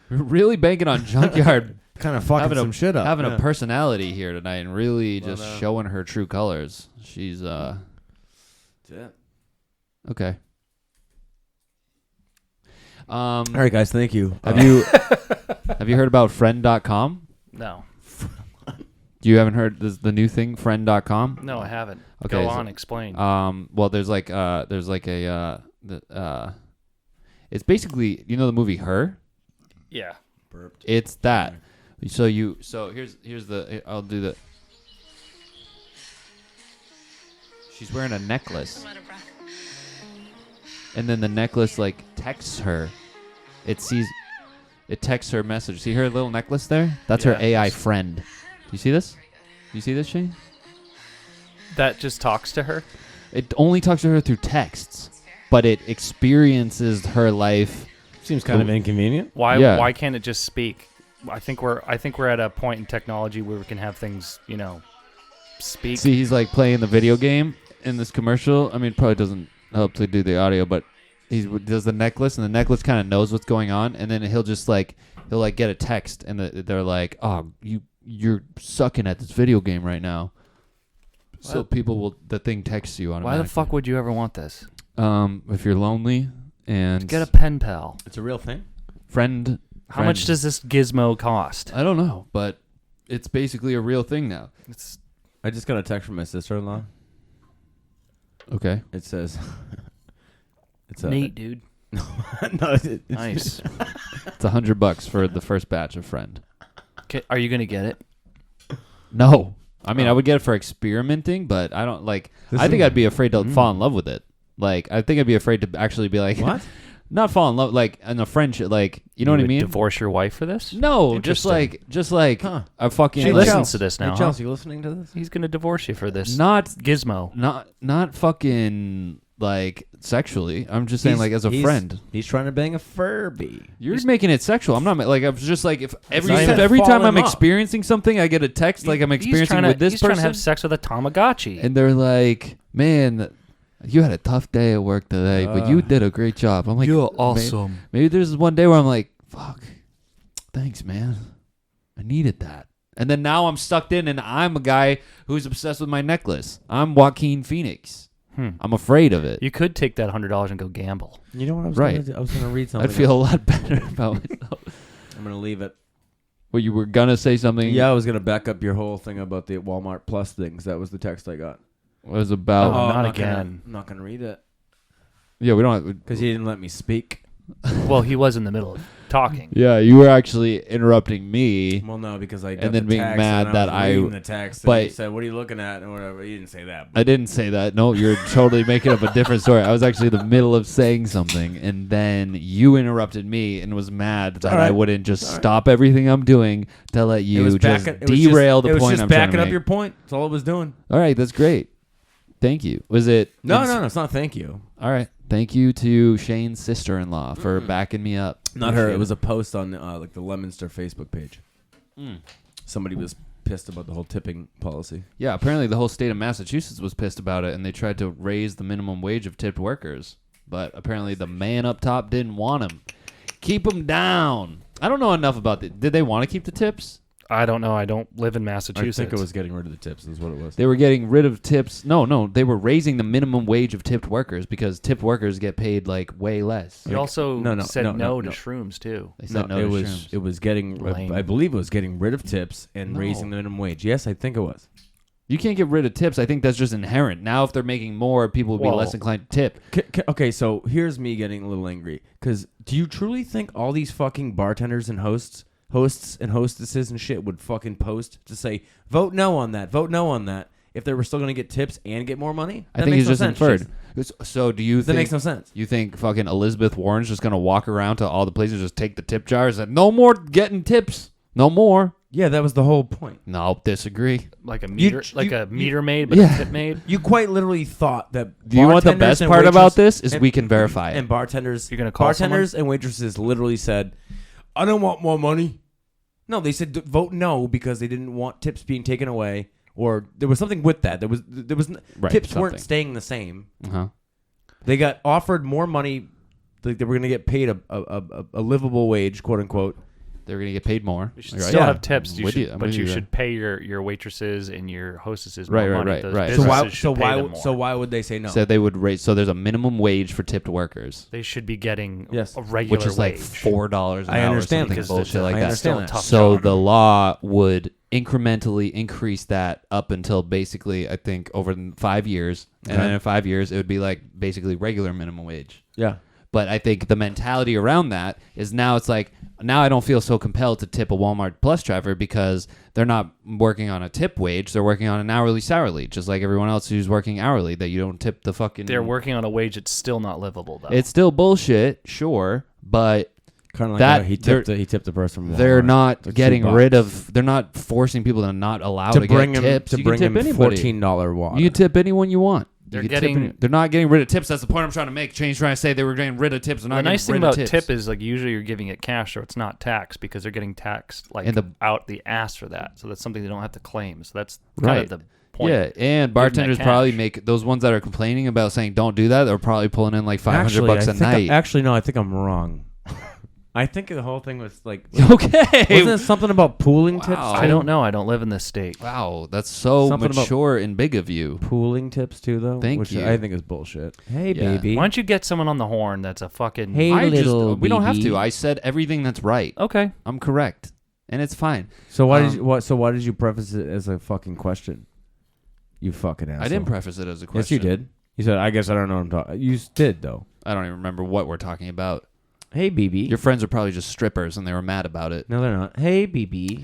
We're really banking on Junkyard kind of fucking some shit up. having yeah. a personality here tonight and really Well, just showing her true colors. She's That's it. okay. All right, guys. Thank you. Have you have you heard about friend.com? No, You haven't heard the new thing, friend.com? no, I haven't. Okay, Go so- on, explain. Well, there's like it's basically, you know, the movie Her. yeah. Burped. It's that. So here's the. I'll do the. She's wearing a necklace, and then the necklace like texts her. It texts her message. See her little necklace there? That's her Yeah. AI friend. Do you see this? You see this, Shane? That just talks to her. It only talks to her through texts, but it experiences her life. Seems kind of inconvenient. Why? Yeah. Why can't it just speak? I think we're at a point in technology where we can have things, speak. See, he's like playing the video game in this commercial. I mean, it probably doesn't help to do the audio, but he does the necklace, and the necklace kind of knows what's going on, and then he'll get a text, and they're like, "Oh, you're sucking at this video game right now." So the thing texts you Why automatically. the fuck would you ever want this? If you're lonely and Get a pen pal. It's a real thing. friend. How much does this gizmo cost? I don't know, but it's basically a real thing now. It's I just got a text from my sister-in-law. Okay. It says, "It's neat, dude. no, it's Nice. It's $100 for the first batch of friend. Okay, are you gonna get it? No. I mean, I would get it for experimenting, but I don't like. This I think is- I'd be afraid to fall in love with it. Like, I think I'd be afraid to actually be like, What? not fall in love, like in a friendship, like you know what I would mean? Divorce your wife for this? No, just Interesting. like Huh. a fucking She like, listens to this now. Hey, Chelsea, you listening to this? He's gonna divorce you for this. not Gizmo. not fucking like sexually. I'm just saying like as a friend. He's trying to bang a Furby. You're just making it sexual. I'm not like I'm just like if every not even every fall time in I'm love. experiencing something, I get a text like I'm experiencing with this he's person, trying to have sex with a Tamagotchi. and they're like, "Man, you had a tough day at work today, but you did a great job." I'm like, You're awesome. Maybe there's one day where I'm like, "Fuck, thanks, man. I needed that." And then now I'm sucked in, and I'm a guy who's obsessed with my necklace. I'm Joaquin Phoenix. I'm afraid of it. You could take that $100 and go gamble. You know what I was Right. gonna do? I was going to read something. I'd feel a lot better about myself. I'm going to leave it. Well, you were gonna say something. Yeah, I was going to back up your whole thing about the Walmart Plus things. That was the text I got. It was about. Oh, not I'm again. I'm not going to read it Yeah, we don't. because he didn't let me speak. Well, he was in the middle of talking. Yeah, you were actually interrupting me. Well, no, because I got And then the being text mad and that I was reading the text. but- And you said, "What are you looking at?" and whatever. You didn't say that. I didn't say that. No, you're totally making up a different story. I was actually in the middle of saying something, and then you interrupted me and was mad that All right. I wouldn't just stop everything I'm doing to let you just it was derail the it was point just I'm trying to backing up make. your point. That's all it was doing. All right, that's great. Thank you. Was it? No, it's not. Thank you. All right. Thank you to Shane's sister-in-law for backing me up. Not her. Appreciate It was a post on like the Leominster Facebook page. Somebody was pissed about the whole tipping policy. Yeah, apparently the whole state of Massachusetts was pissed about it, and they tried to raise the minimum wage of tipped workers. But apparently the man up top didn't want them. Keep them down. I don't know enough about it. Did they want to keep the tips? I don't know. I don't live in I Massachusetts. think it was getting rid of the tips. Is what it was. They were getting rid of tips. No, they were raising the minimum wage of tipped workers because tipped workers get paid like way less. He also said no, no no. to shrooms too. They said no it to was shrooms. it was getting. Lame. I believe it was getting rid of tips and raising the minimum wage. Yes, I think it was. You can't get rid of tips. I think that's just inherent. Now, if they're making more, people will be Well- less inclined to tip. Okay, so here's me getting a little angry because do you truly think all these fucking bartenders and hosts and hostesses and shit would fucking post to say vote no on that if they were still going to get tips and get more money? I That think makes it's no just sense. inferred. So do you That think makes no sense. You think fucking Elizabeth Warren's just gonna walk around to all the places, just take the tip jars and no more getting tips, no more? Yeah, that was the whole point. No, disagree. Like a meter, a meter maid, but Yeah. a tip maid. You quite literally thought that. Do you want the bartenders best and part about waitress- this? Is we can verify it. And bartenders, You're gonna call bartenders and waitresses literally said, "I don't want more money." No, they said vote no because they didn't want tips being taken away, or there was something with that. There was Right, tips something. weren't staying the same. Uh-huh. They got offered more money. Like they were going to get paid a livable wage, quote unquote. They're gonna get paid more. You should You're right. still Yeah. have tips, I'm with you. I'm but with you there. should pay your waitresses and your hostesses more Right, money. right, Those right. businesses should pay them more. So why would they say no? So they would raise. So there's a minimum wage for tipped workers, they should be getting Yes. a regular which is like wage. $4 an I hour. understand, or something because bullshit like I that. understand still a that. tough So job. the law would incrementally increase that up until basically, I think, over 5 years, and Okay. then in 5 years it would be like basically regular minimum wage. yeah. But I think the mentality around that is now it's like, now I don't feel so compelled to tip a Walmart Plus driver because they're not working on a tip wage. They're working on an hourly salary, just like everyone else who's working hourly that you don't tip the fucking... They're working on a wage that's still not livable, though. It's still bullshit, sure, but Kind of like that- how he tipped the person from Walmart. they're not for getting $2 rid of... They're not forcing people to not allow to bring get him tips. to You bring can tip him anybody. $14 water. You can tip anyone you want. They're You can tip getting- they're not getting rid of tips. That's the point I'm trying to make. Shane's trying to say they were getting rid of tips. They're not the getting nice thing rid of about tips. tip is like usually you're giving it cash, so it's not taxed because they're getting taxed like And out the ass for that. So that's something they don't have to claim. So that's kind Right. of the point. Yeah, and bartenders cash. probably make those ones that are complaining about saying don't do that. They're probably pulling in like $500 a night. Actually, no, I think I'm wrong. I think the whole thing was like, Okay. wasn't it something about pooling tips? Wow. I don't know. I don't live in this state. Wow, that's so Something about- mature and big of you. Pooling tips too, though. Thank which you. I think is bullshit. Hey, Yeah. baby. Why don't you get someone on the horn that's a fucking... Hey, We don't have baby. to. I said everything that's right. Okay. I'm correct, and it's fine. So why Um, did you So why did you preface it as a fucking question? You fucking asshole. I didn't preface it as a question. Yes, you did. You said, "I guess I don't know what I'm talking." You did though. I don't even remember what we're talking about. Hey, BB. Your friends are probably just strippers, and they were mad about it. No, they're not. Hey, BB.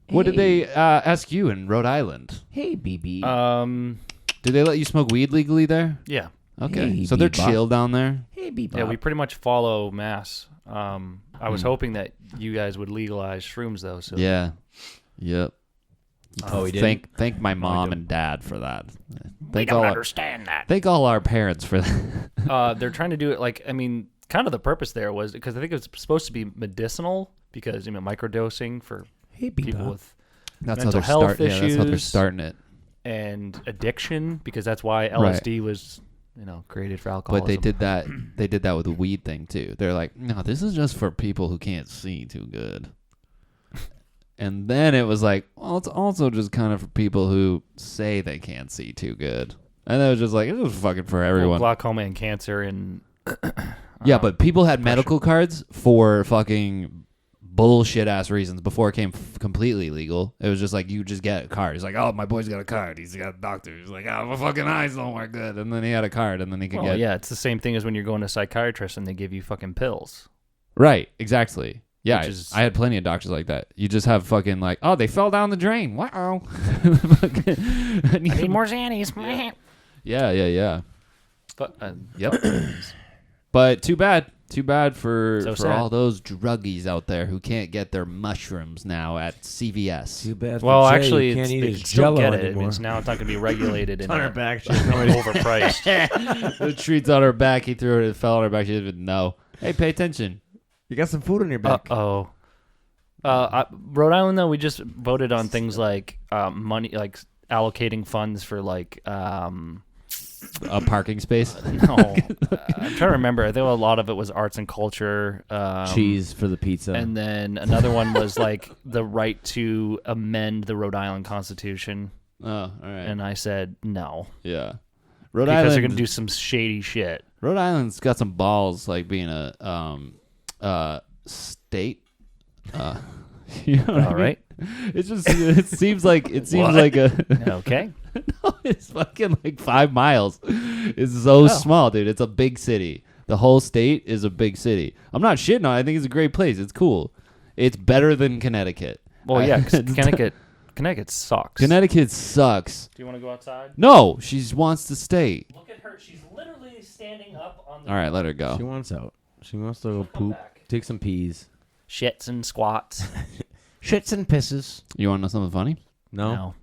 What did they ask you in Rhode Island? Hey, BB. Did they let you smoke weed legally there? Yeah. Okay, Hey, so they're Bebop. chill down there. Hey, BB. Yeah, we pretty much follow mass. I was hoping that you guys would legalize shrooms, though. So Yeah. Yep. Oh, we didn't? Thank my mom and dad for that. we Thank don't all understand that. Thank all our parents for that. They're trying to do it like, I mean, kind of the purpose there was because I think it was supposed to be medicinal because, microdosing for Hey, people BB. with That's mental how they're health starting. Yeah, that's how they're issues. starting it. and addiction because that's why LSD was, created for alcoholism. But they did that. They did that with the weed thing too. They're like, no, this is just for people who can't see too good. And then it was like, well, it's also just kind of for people who say they can't see too good. And it was just like, it was fucking for Well, everyone. glaucoma and cancer and Yeah, but people had medical cards for fucking bullshit ass reasons before it came completely legal. It was just like you just get a card. He's like, oh, my boy's got a card. He's got a doctor. He's like, oh, my fucking eyes don't work good. And then he had a card, and then he could get yeah, it's the same thing as when you're going to a psychiatrist and they give you fucking pills. Right, exactly. Yeah, Which is- I had plenty of doctors like that. You just have fucking like, oh, they fell down the drain. Wow. I need more Xannies. Yeah. But, Yep. But too bad for So sad. all those druggies out there who can't get their mushrooms now at CVS. Too bad. well, for Jay, actually, you can't it's, eat they his can still jello get it. anymore. It means now it's not going to be regulated and on her back. overpriced. The treats on her back. He threw it. It fell on her back. She didn't even know. Hey, pay attention. You got some food on your back. Uh-oh. Rhode Island, though, we just voted on things like money, like allocating funds for like A parking space. no. I'm trying to remember. I think a lot of it was arts and culture. Cheese for the pizza. And then another one was like the right to amend the Rhode Island Constitution. Oh, all right. And I said no. Yeah. Rhode Because Island. they're going to do some shady shit. Rhode Island's got some balls, like being a state. You know what I All mean? right. It seems like a Okay. no, it's fucking like 5 miles. It's so small, dude. It's a big city. The whole state is a big city. I'm not shitting on it. I think it's a great place. It's cool. It's better than Connecticut. Well, yeah, 'cause Connecticut sucks. Connecticut sucks. Do you want to go outside? No, she wants to stay. Look at her. She's literally standing up on the All right, let her go. She wants out. She wants to go poop. back. Take some peas. shits and squats. Shits and pisses. You want to know something funny? No.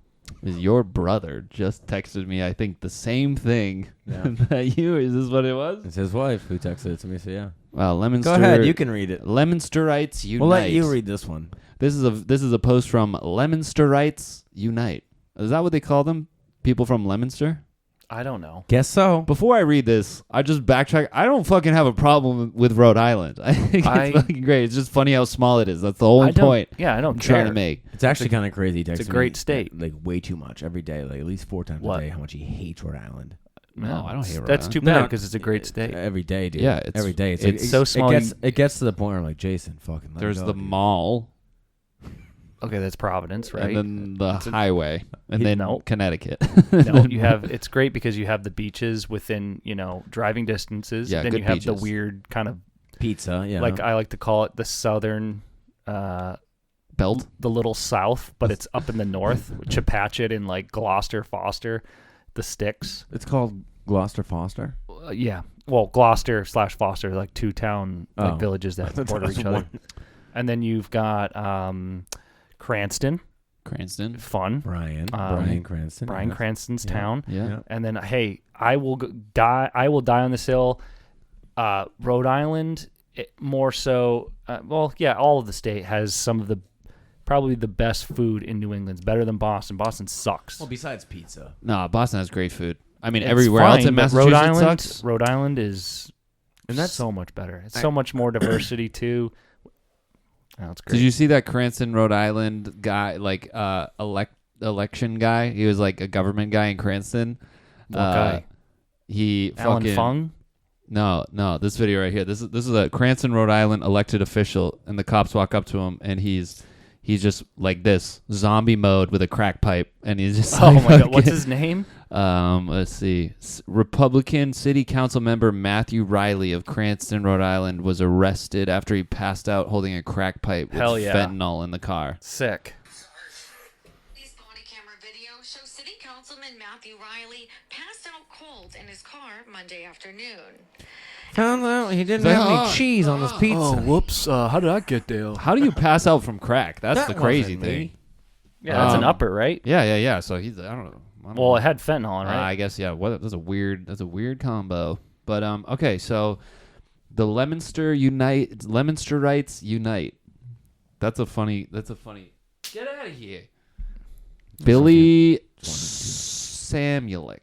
Is your brother just texted me, I think, the same thing Yeah. that you. Is this what it was? It's his wife who texted it to me. So yeah. Well, Lemonster. Go ahead. You can read it. Lemonsterites Unite. We'll let you read this one. This is a post from Lemonsterites Unite. Is that what they call them? People from Lemonster? I don't know. Guess so. Before I read this, I just backtrack. I don't fucking have a problem with Rhode Island. I think it's fucking great. It's just funny how small it is. That's the whole point Yeah, I don't I'm care. trying to make. It's actually kind of crazy. it's a Texting great me, state. Like way too much every day, like at least 4 times What? a day. How much he hates Rhode Island. No, I don't hate Rhode That's Island. too bad because it's a great state. Every day, dude. Yeah, it's- every day. it's so small It gets to the point where I'm like, Jason, fucking. Let There's it go, the dude. mall, Okay, that's Providence, right? and then the highway, and then No. Connecticut. No, you have. It's great because you have the beaches within driving distances. Yeah, then good you have beaches. the weird kind of Pizza. Yeah. like I like to call it the southern, Belt. the little south, but it's up in the north, Chepachet and like Gloucester, Foster, the sticks. it's called Gloucester Foster. Yeah, well, Gloucester / Foster, like 2 town Oh. villages that thought border that was each other. one. And then you've got Cranston, Cranston. fun. Brian Cranston. Brian yeah. Cranston's Yeah. town. Yeah. Yeah. And then, hey, I will die. I will die on this hill. Rhode Island, more so. Well, yeah, all of the state has some of the probably the best food in New England. It's better than Boston. Boston sucks. Well, besides pizza. No, Boston has great food. I mean, It's everywhere else fine, in but Massachusetts sucks. Rhode Island is And that's- so much better. It's so much more diversity too. Oh, it's great. Did you see that Cranston, Rhode Island guy, like election guy? He was like a government guy in Cranston. What guy? He Alan fucking Fung? no. This video right here. This is a Cranston, Rhode Island elected official, and the cops walk up to him, and he's just like this zombie mode with a crack pipe, and he's just Oh like, my god, what's fucking- his name? Let's see. Republican City Council member Matthew Riley of Cranston, Rhode Island, was arrested after he passed out holding a crack pipe with Hell yeah. fentanyl in the car. Sick. These body camera videos show City Councilman Matthew Riley passed out cold in his car Monday afternoon. Found out he didn't It's like, have any cheese on his pizza. whoops. How did I get there? How do you pass out from crack? That's That the crazy wasn't me. thing. Yeah, that's an Um, upper, right? Yeah. So he's I don't know. Well, it had fentanyl in, right? I guess yeah. What that's a weird combo. But okay, so the Lemonsterites Unite. That's a funny. Get out of here. Billy Samuelek.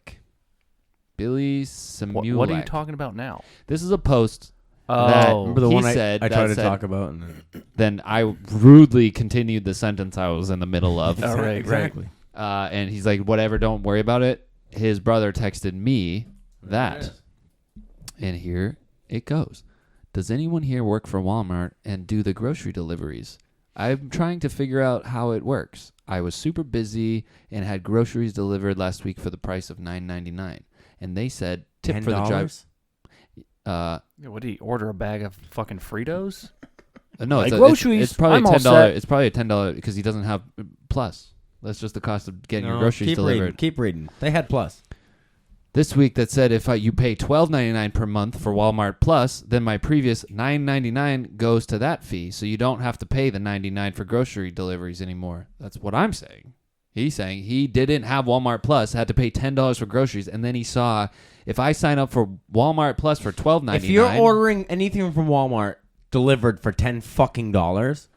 Billy Samuelek. What are you talking about now? This is a post. Oh, Remember the He one said- I tried that to said- talk about? And Then I rudely continued the sentence I was in the middle of. All right, exactly. And he's like, whatever, don't worry about it. His brother texted me that. And here it goes. Does anyone here work for Walmart and do the grocery deliveries? I'm trying to figure out how it works. I was super busy and had groceries delivered last week for the price of $9.99. And they said, tip for the driver. $10? Yeah, what did he order? A bag of fucking Fritos? No, Like it's groceries, It's probably I'm all $10. set. It's probably a $10 because he doesn't have Plus. That's just the cost of getting your groceries keep delivered. Reading, keep reading. They had Plus. This week that said if you pay $12.99 per month for Walmart Plus, then my previous $9.99 goes to that fee, so you don't have to pay the $99 for grocery deliveries anymore. That's what I'm saying. He's saying he didn't have Walmart Plus, had to pay $10 for groceries, and then he saw if I sign up for Walmart Plus for $12.99. If you're ordering anything from Walmart delivered for $10 fucking dollars,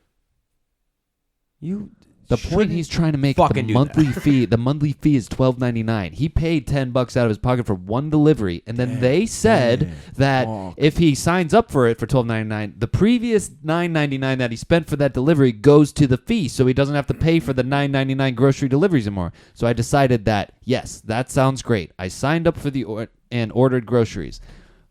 the point he's trying to make, the monthly fee, the monthly fee is $12.99. He paid $10 out of his pocket for one delivery, and then they said that if he signs up for it for $12.99, the previous $9.99 that he spent for that delivery goes to the fee, so he doesn't have to pay for the $9.99 grocery deliveries anymore. So I decided that yes, that sounds great. I signed up for and ordered groceries,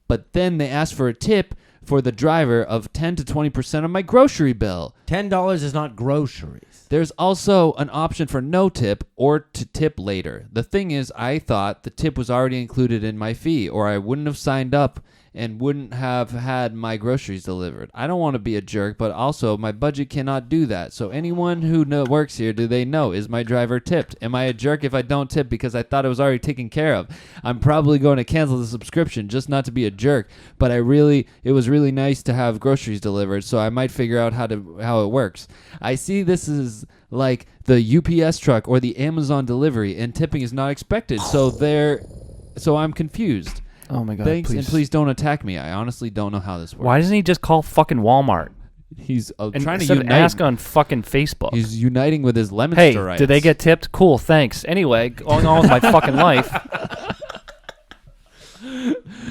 but then they asked for a tip for the driver of 10 to 20% of my grocery bill. $10 is not groceries. There's also an option for no tip or to tip later. The thing is, I thought the tip was already included in my fee, or I wouldn't have signed up and wouldn't have had my groceries delivered. I don't want to be a jerk, but also my budget cannot do that. So anyone who works here, do they know, is my driver tipped? Am I a jerk if I don't tip because I thought it was already taken care of? I'm probably going to cancel the subscription just not to be a jerk, but it was really nice to have groceries delivered, so I might figure out how it works. I see this is like the UPS truck or the Amazon delivery, and tipping is not expected, so I'm confused. Oh my God! Thanks, and please don't attack me. I honestly don't know how this works. Why doesn't he just call fucking Walmart? He's trying to instead of unite. ask on fucking Facebook. He's uniting with his lemon Hey, rights. did they get tipped? Cool, thanks. Anyway, going on with my fucking life.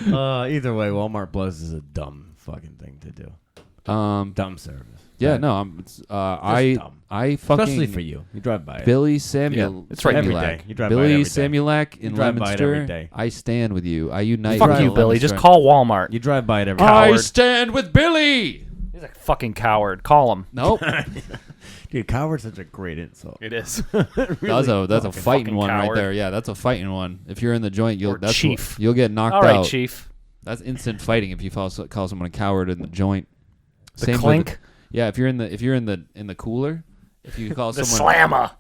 Either way, Walmart Plus is a dumb fucking thing to do. Dumb service. Yeah, no, I fucking, especially for you. You drive by it. Billy Samuel. Yeah, it's right every Samulak. day. You drive by it Billy every day. Samulak in You drive by it every Leominster. day. I stand with you. I unite. Fuck with you, the Billy. Leominster. Just call Walmart. You drive by it every I Coward. stand with Billy. He's a fucking coward. Call him. Nope. Dude, coward's such a great insult. It is. That's a fighting fucking one right coward. there. Yeah, that's a fighting one. If you're in the joint, Or chief. you'll get knocked All right, out. Chief. That's instant fighting if you call someone a coward in the joint. The Same clink. With, yeah, if you're in the cooler, if you call The someone slammer.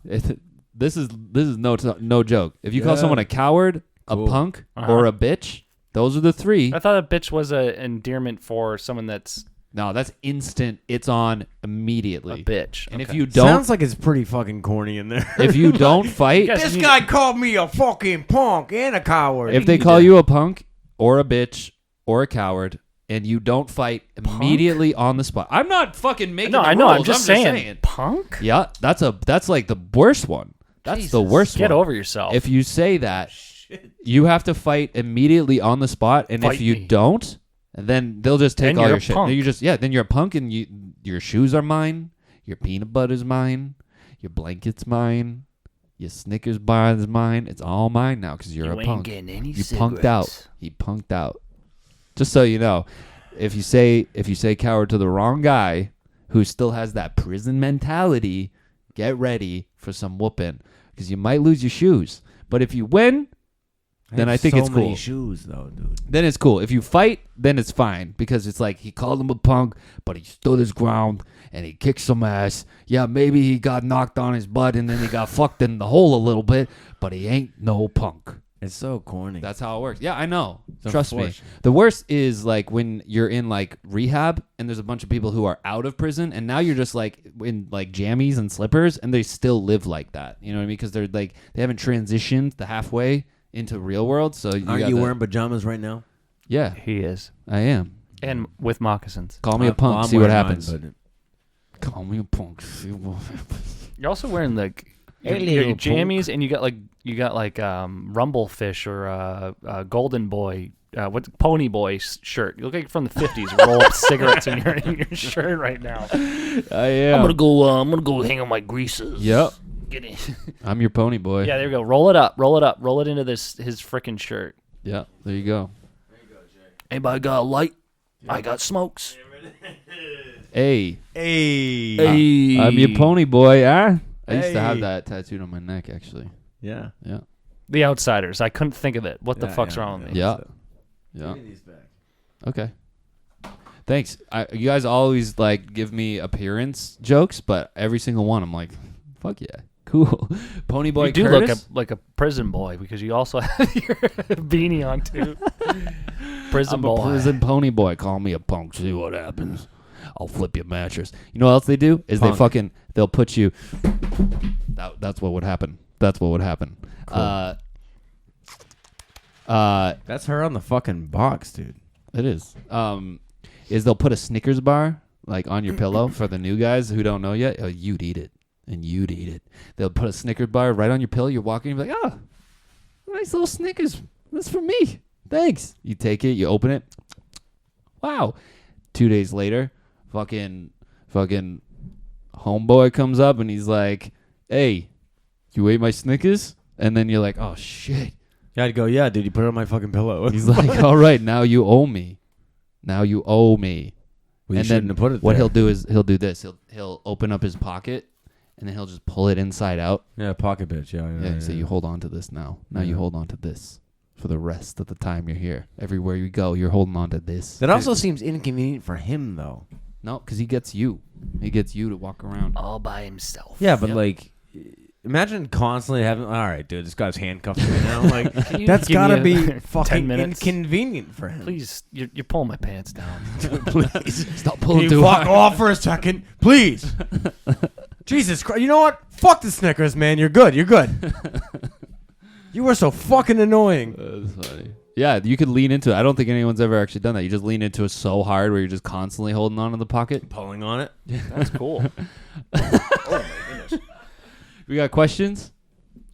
this is no joke. If you call someone a coward, a punk, or a bitch, those are the three. I thought a bitch was an endearment for someone that's No, that's instant. It's on immediately. a bitch. And if Okay. you don't, Sounds like it's pretty fucking corny in there. if you don't fight, Yes. This guy called me a fucking punk and a coward. if they call you a punk or a bitch or a coward, and you don't fight immediately on the spot, I'm not fucking making. No, the I know. I'm rules. just saying. Punk? Yeah, that's like the worst one. That's the worst Get one. over yourself. If you say that, you have to fight immediately on the spot, and Fight if you me. don't, then they'll just take Then all you're your a shit. punk. Then you're a punk, and your shoes are mine, your peanut butter's mine, your blanket's mine, your Snickers bar is mine. It's all mine now because you're You a ain't punk. getting any You punked out. cigarettes. He punked out. Just so you know, if you say coward to the wrong guy who still has that prison mentality, get ready for some whooping because you might lose your shoes. But if you win, then I think it's cool. Many shoes though, dude. Then it's cool. If you fight, then it's fine because it's like he called him a punk, but he stood his ground and he kicked some ass. Yeah, maybe he got knocked on his butt and then he got fucked in the hole a little bit, but he ain't no punk. It's so corny. That's how it works. Yeah, I know. It's Trust me. unfortunate. The worst is like when you're in like rehab and there's a bunch of people who are out of prison and now you're just like in like jammies and slippers and they still live like that. You know what I mean? Because they're like they haven't transitioned the halfway into real world. So Aren't you wearing pajamas right now? Yeah, He is. I am. And with moccasins. Call me a punk. Well, I'm see what wearing mine, happens. but- Call me a punk. See what happens. You're also wearing your jammies, and you got like Rumble Fish or Golden Boy, what's Pony Boy shirt. You look like you're from the 50s. Roll up cigarettes in your shirt right now. I am. I'm gonna go hang on my greases. Yep. Get in. I'm your pony boy. Yeah, there we go. Roll it up. Roll it into his frickin' shirt. Yeah. There you go. Anybody got a light? I got smokes. Hey. Hey. I'm your pony boy, huh? I used to Hey. have that tattooed on my neck, actually. Yeah. The Outsiders. I couldn't think of it. What the fuck's wrong with me? Yeah. Yeah. Give me these back. Okay. Thanks. You guys always like give me appearance jokes, but every single one I'm like, fuck yeah, cool. Ponyboy You do Curtis. look like a prison boy because you also have your beanie on too. Prison I'm boy. a prison pony boy. Call me a punk. See what happens. I'll flip your mattress. You know what else they do? Is Punk. they'll put you. That's what would happen. That's what would happen. Cool. That's her on the fucking box, dude. It is. Is they'll put a Snickers bar like on your pillow for the new guys who don't know yet. Oh, you'd eat it, and you'd eat it. They'll put a Snickers bar right on your pillow. You're walking, you're like, oh, nice little Snickers. That's for me. Thanks. You take it. You open it. Wow. 2 days later, fucking homeboy comes up and he's like, hey, you ate my Snickers? And then you're like, oh shit. Yeah, I'd go, yeah, dude, you put it on my fucking pillow. He's like, all right, now you owe me. Now you owe me. Well, you and shouldn't then have put it what there. he'll do is he'll do this. He'll open up his pocket and then he'll just pull it inside out. Yeah, pocket bitch. Yeah. So you hold on to this now. Now you Yeah. hold on to this for the rest of the time you're here. Everywhere you go, you're holding on to this. That also seems inconvenient for him, though. No, because he gets you. He gets you to walk around. all by himself. Yeah, but Yep. like, imagine constantly having. All right, dude, this guy's handcuffed to me now. Like, Can you that's give gotta me be 10 fucking minutes? inconvenient for him. Please, you're pulling my pants down. Please Stop Can pulling you too fuck hard. off for a second, please. Jesus Christ! You know what? Fuck the Snickers, man. You're good. You're good. You were so fucking annoying. That's funny. Yeah, you could lean into it. I don't think anyone's ever actually done that. You just lean into it so hard where you're just constantly holding on to the pocket. Pulling on it. That's cool. We got questions?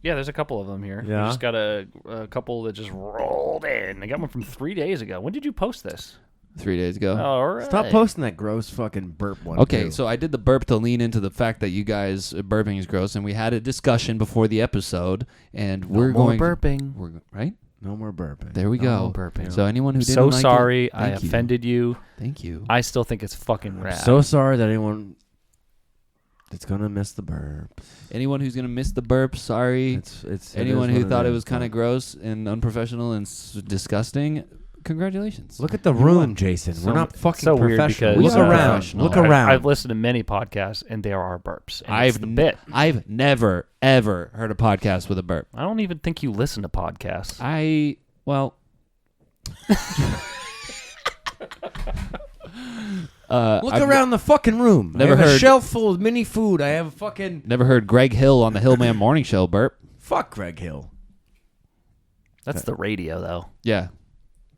Yeah, there's a couple of them here. Yeah. We just got a couple that just rolled in. I got one from 3 days ago. When did you post this? 3 days ago. All right. Stop posting that gross fucking burp one. Okay, too. so I did the burp to lean into the fact that you guys burping is gross, and we had a discussion before the episode, and we're more going burping. We're right no more burping. there we No go. more burping. So anyone who didn't So like sorry it, I thank you. offended you. Thank you. I still think it's fucking rad. So sorry that anyone that's gonna miss the burps. Anyone who's gonna miss the burp, sorry. It's Anyone who thought it was kind of gross and unprofessional and disgusting, congratulations. Look at the You room, won. Jason. So- We're not fucking so weird professional. because, Look uh, around. professional. Look around. I've listened to many podcasts, and there are burps. And it's the bit. I've never ever heard a podcast with a burp. I don't even think you listen to podcasts. Look Look around the fucking room. Never I have a heard- shelf full of mini food. I have fucking Never heard Greg Hill on the Hillman Morning Show burp. fuck Greg Hill. That's the radio, though. Yeah,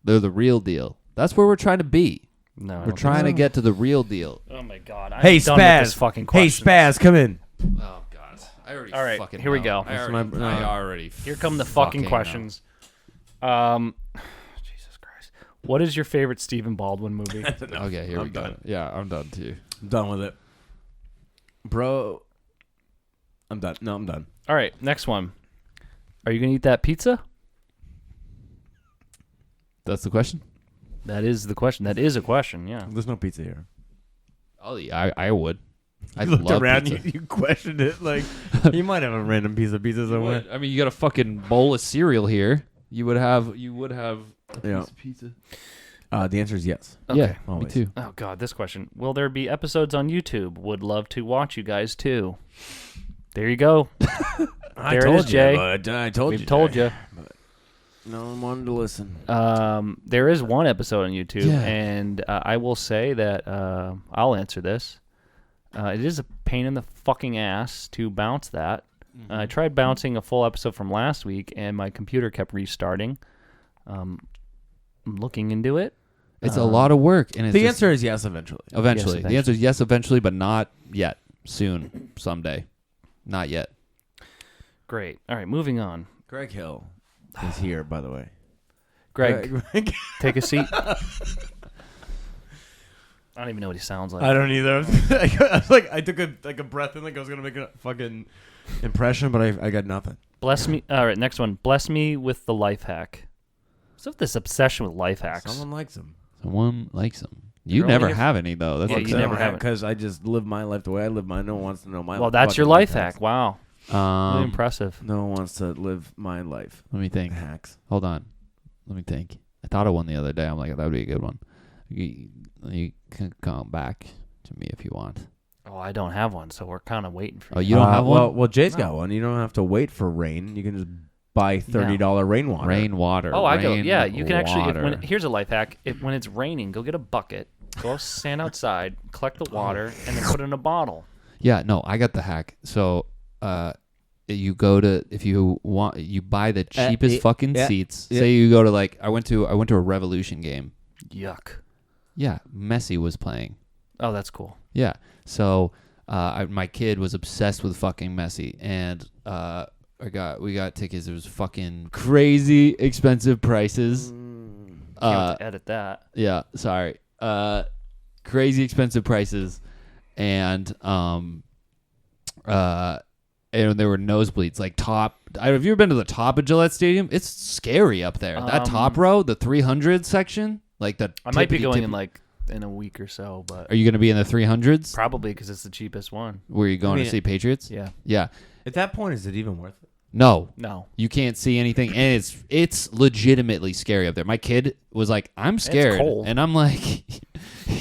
they're the real deal. That's where we're trying to be. No, I We're don't trying to think get to the real deal. so. Oh my god! I'm Hey done with this Spaz. fucking Hey question. Spaz, come in. Oh God, I already All right, fucking here we know. go. I That's already, my- I already Here come the fucking know. questions. Jesus Christ! What is your favorite Stephen Baldwin movie? Okay, here we I'm go. done. Yeah, I'm done too. I'm done with it. Bro. I'm done. No, I'm done. All right, next one. Are you gonna eat that pizza? That's the question. That is the question. That is a question. Yeah. There's no pizza here. Oh yeah, I would. I You looked love around, pizza. you questioned it. Like, you might have a random piece of pizza somewhere. I mean, you got a fucking bowl of cereal here. You would have a Yeah. piece of pizza. The answer is yes. Okay. Yeah, me Always. too. Oh God, this question. Will there be episodes on YouTube? Would love to watch you guys too. There you go. I There it is, told Jay. you, bud. I told We've you. told Jay. you. No one wanted to listen. There is one episode on YouTube, Yeah. and I will say that I'll answer this. It is a pain in the fucking ass to bounce that. I tried bouncing a full episode from last week, and my computer kept restarting. I'm looking into it. It's a lot of work, and it's The just- answer is yes, eventually. eventually. Yes, The answer is yes, eventually, but not yet. Soon, someday, not yet. Great. All right, moving on. Greg Hill is here, by the way. Greg, Greg. take a seat. I don't even know what he sounds like. I don't either. I was like, I took a breath in, like I was gonna make a fucking impression, but I got nothing. Bless me. All right, next one. Bless me with the life hack. What's up with this obsession with life hacks? Someone likes him. Someone likes them. You You're never only a- have any though. That's Yeah, what you I'm never saying. have it. because I just live my life the way I live mine. No one wants to know my. Well, that's your fucking life hacks. hack. Wow. Really impressive. No one wants to live my life. Let me think. Hacks. Hold on. Let me think. I thought of one the other day. I'm like, that would be a good one. You can come back to me if you want. Oh, I don't have one, so we're kind of waiting for Oh, you. you don't have one? Well, Jay's got one. You don't have to wait for rain. You can just buy $30 rainwater. Rainwater. Oh, I go. Yeah, you can actually. Water. Here's a life hack. When it's raining, go get a bucket, go stand outside, collect the water, and then put it in a bottle. Yeah, no, I got the hack. So, you go to if you want, you buy the cheapest fucking seats. Yeah. Say you go to like I went to a Revolution game. Yuck. Yeah, Messi was playing. Oh, that's cool. Yeah, so my kid was obsessed with fucking Messi, and we got tickets. It was fucking crazy expensive prices. You have to edit that. Yeah, sorry. Crazy expensive prices, and there were nosebleeds, like top. Have you ever been to the top of Gillette Stadium? It's scary up there. That top row, the 300 section, like the. I might be going in a week or so, but Are you going to be in the 300s? probably because it's the cheapest one. Were you going to see Patriots? Yeah. Yeah. At that point, is it even worth it? No. No. You can't see anything, and it's legitimately scary up there. My kid was like, "I'm scared," cold. and I'm like,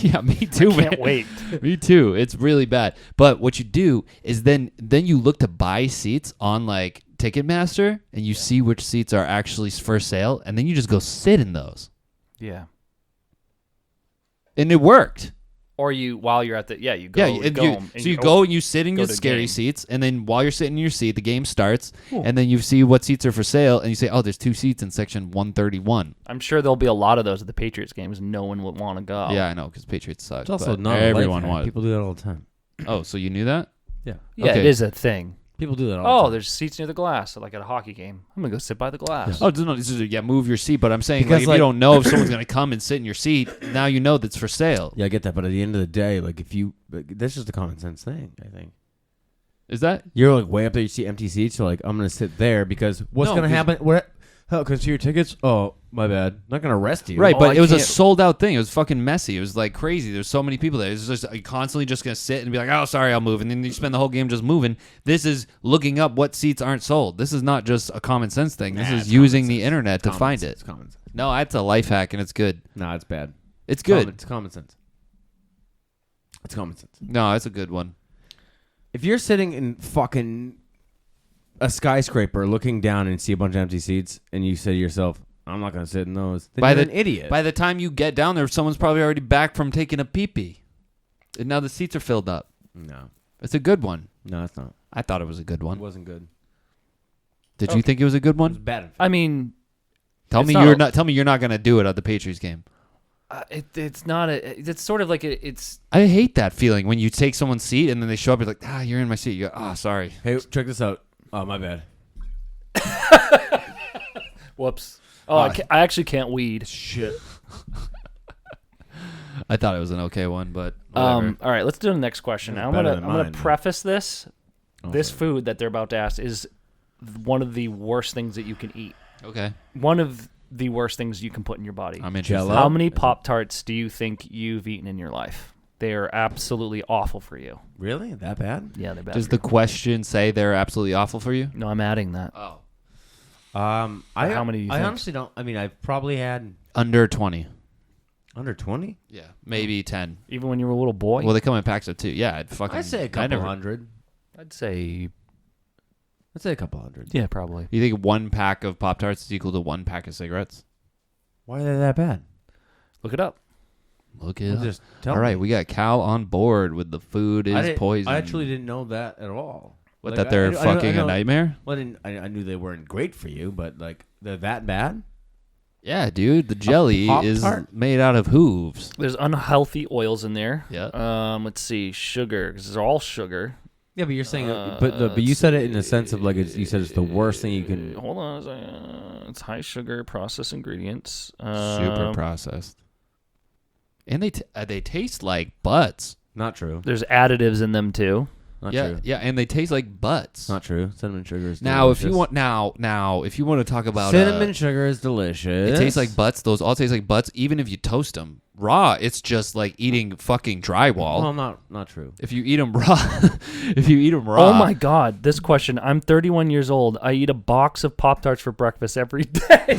"Yeah, me too, man. Can't wait. Me too. It's really bad." But what you do is then you look to buy seats on like Ticketmaster, and you see which seats are actually for sale, and then you just go sit in those, Yeah. and it worked. Or you go. Yeah, you you go and you sit in go your to scary game. seats, and then while you're sitting in your seat, the game starts, and then you see what seats are for sale, and you say, "Oh, there's 2 seats in section 131." I'm sure there'll be a lot of those at the Patriots games. No one would want to go. Yeah, I know, because Patriots suck. It's also but not everyone a life hack. wants. People do that all the time. Oh, so you knew that? Yeah. Yeah, Okay. it is a thing. People do that all the Oh, time. there's seats near the glass, like at a hockey game. I'm gonna go sit by the glass. Oh, no, this is move your seat. But I'm saying, Because, like, if like- you don't know if someone's gonna come and sit in your seat, now you know that's for sale. Yeah, I get that. But at the end of the day, like, that's just a common sense thing, I think. Is that? You're like way up there, you see empty seats, you're like, I'm going to sit there because what's No, going to 'cause- happen? What? Hell, can I see your tickets? Oh, my bad. Not going to arrest you. Right, Oh, but I it was a can't- sold out thing. It was fucking messy. It was like crazy. There's so many people there. It's just you're constantly just gonna sit and be like, "Oh, sorry, I'll move," and then you spend the whole game just moving. This is looking up what seats aren't sold. This is not just a common sense thing. This Nah, is it's using common the sense. internet to Common find sense. it. It's common sense. No, it's a life hack and it's good. No, it's bad. It's good. It's common sense. It's common sense. No, it's a good one. If you're sitting in fucking a skyscraper looking down and see a bunch of empty seats and you say to yourself, I'm not going to sit in those, then you're an idiot. By the time you get down there, someone's probably already back from taking a pee-pee. And now the seats are filled up. No. It's a good one. No, it's not. I thought it was a good It one. wasn't good. Did you think it was a good It was one? bad. I mean, Tell it's me not you're a- not. Tell me you're not going to do it at the Patriots game. it's not a. It's sort of like it's. I hate that feeling when you take someone's seat and then they show up. You're like, you're in my seat. You go, sorry. Hey, check this out. Oh, my bad. Whoops. Oh, I actually can't weed. Shit. I thought it was an okay one, but whatever. All right, let's do the next question. It's I'm better gonna than I'm gonna mine, though. preface this. This Okay. food that they're about to ask is one of the worst things that you can eat. Okay, One of the worst things you can put in your body. I'm interested. Jello? How many Pop-Tarts do you think you've eaten in your life? They are absolutely awful for you. Really? That bad? Yeah, they're bad. Does for the you. question say they're absolutely awful for you? No, I'm adding that. Oh, How many do you I think? honestly don't. I mean, I've probably had under 20. under 20. Yeah, maybe 10. Even when you were a little boy? Well, they come in packs of 2. Yeah, I'd fucking. I say a couple hundred. I'd say, I'd say a couple hundred. yeah, probably. You think 1 pack of Pop Tarts is equal to 1 pack of cigarettes? Why are they that bad? Look it up. Look it Well, up. just tell All right, me. we got Cal on board with the food I is didn't- poison. I actually didn't know that at all. What, Like, that they're I fucking know- a nightmare? Well, I knew they weren't great for you, but like they're that bad. Yeah, dude. The jelly is Pop-Tart? made out of hooves. There's unhealthy oils in there. Yeah. Let's see. Sugar, because it's all sugar. Yeah, but you're saying, but you said it in the sense of like you said it's the worst thing you can. Hold on a second. It's high sugar processed ingredients. Super processed. And they taste like butts. Not true. There's additives in them too. Not Yeah, true. yeah, and they taste like butts. Not true. Cinnamon sugar is Now, if you delicious. want now, if you want to talk about cinnamon sugar is delicious. it tastes like butts. Those all taste like butts. Even if you toast them raw, it's just like eating fucking drywall. Well, not true. If you eat them raw, if you eat them raw, Oh my God! This question. I'm 31 years old. I eat a box of Pop-Tarts for breakfast every day.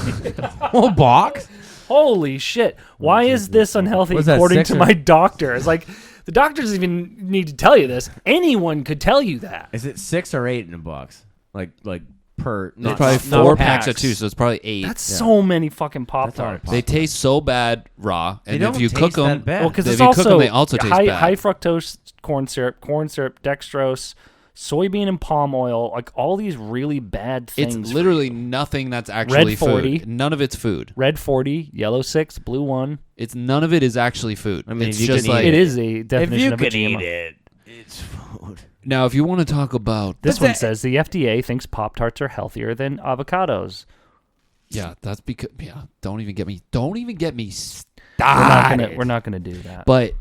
Whole box. Holy shit. Why is this unhealthy What's that, according 6 to or- my doctor? It's like, the doctor doesn't even need to tell you this. Anyone could tell you that. Is it 6 or 8 in a box? Like per? There's Not, probably not 4 packs of packs. 2, so it's probably 8. That's so many fucking That's a lot of Pop-Tarts. They taste so bad raw, and don't if you taste cook them, that bad. Well, because if it's you cook 'em, also, they also taste high, bad. high fructose corn syrup, dextrose, soybean and palm oil, like all these really bad it's things. literally nothing that's actually Red 40. food. None of it's food. Red 40, yellow 6, blue 1. It's none of it is actually food. I mean, it's you just can eat like It is a definition of a can GMO. eat it, it's food. now. If you want to talk about This one says the FDA thinks Pop-Tarts are healthier than avocados. yeah, that's because Don't even get me We're not gonna do that. But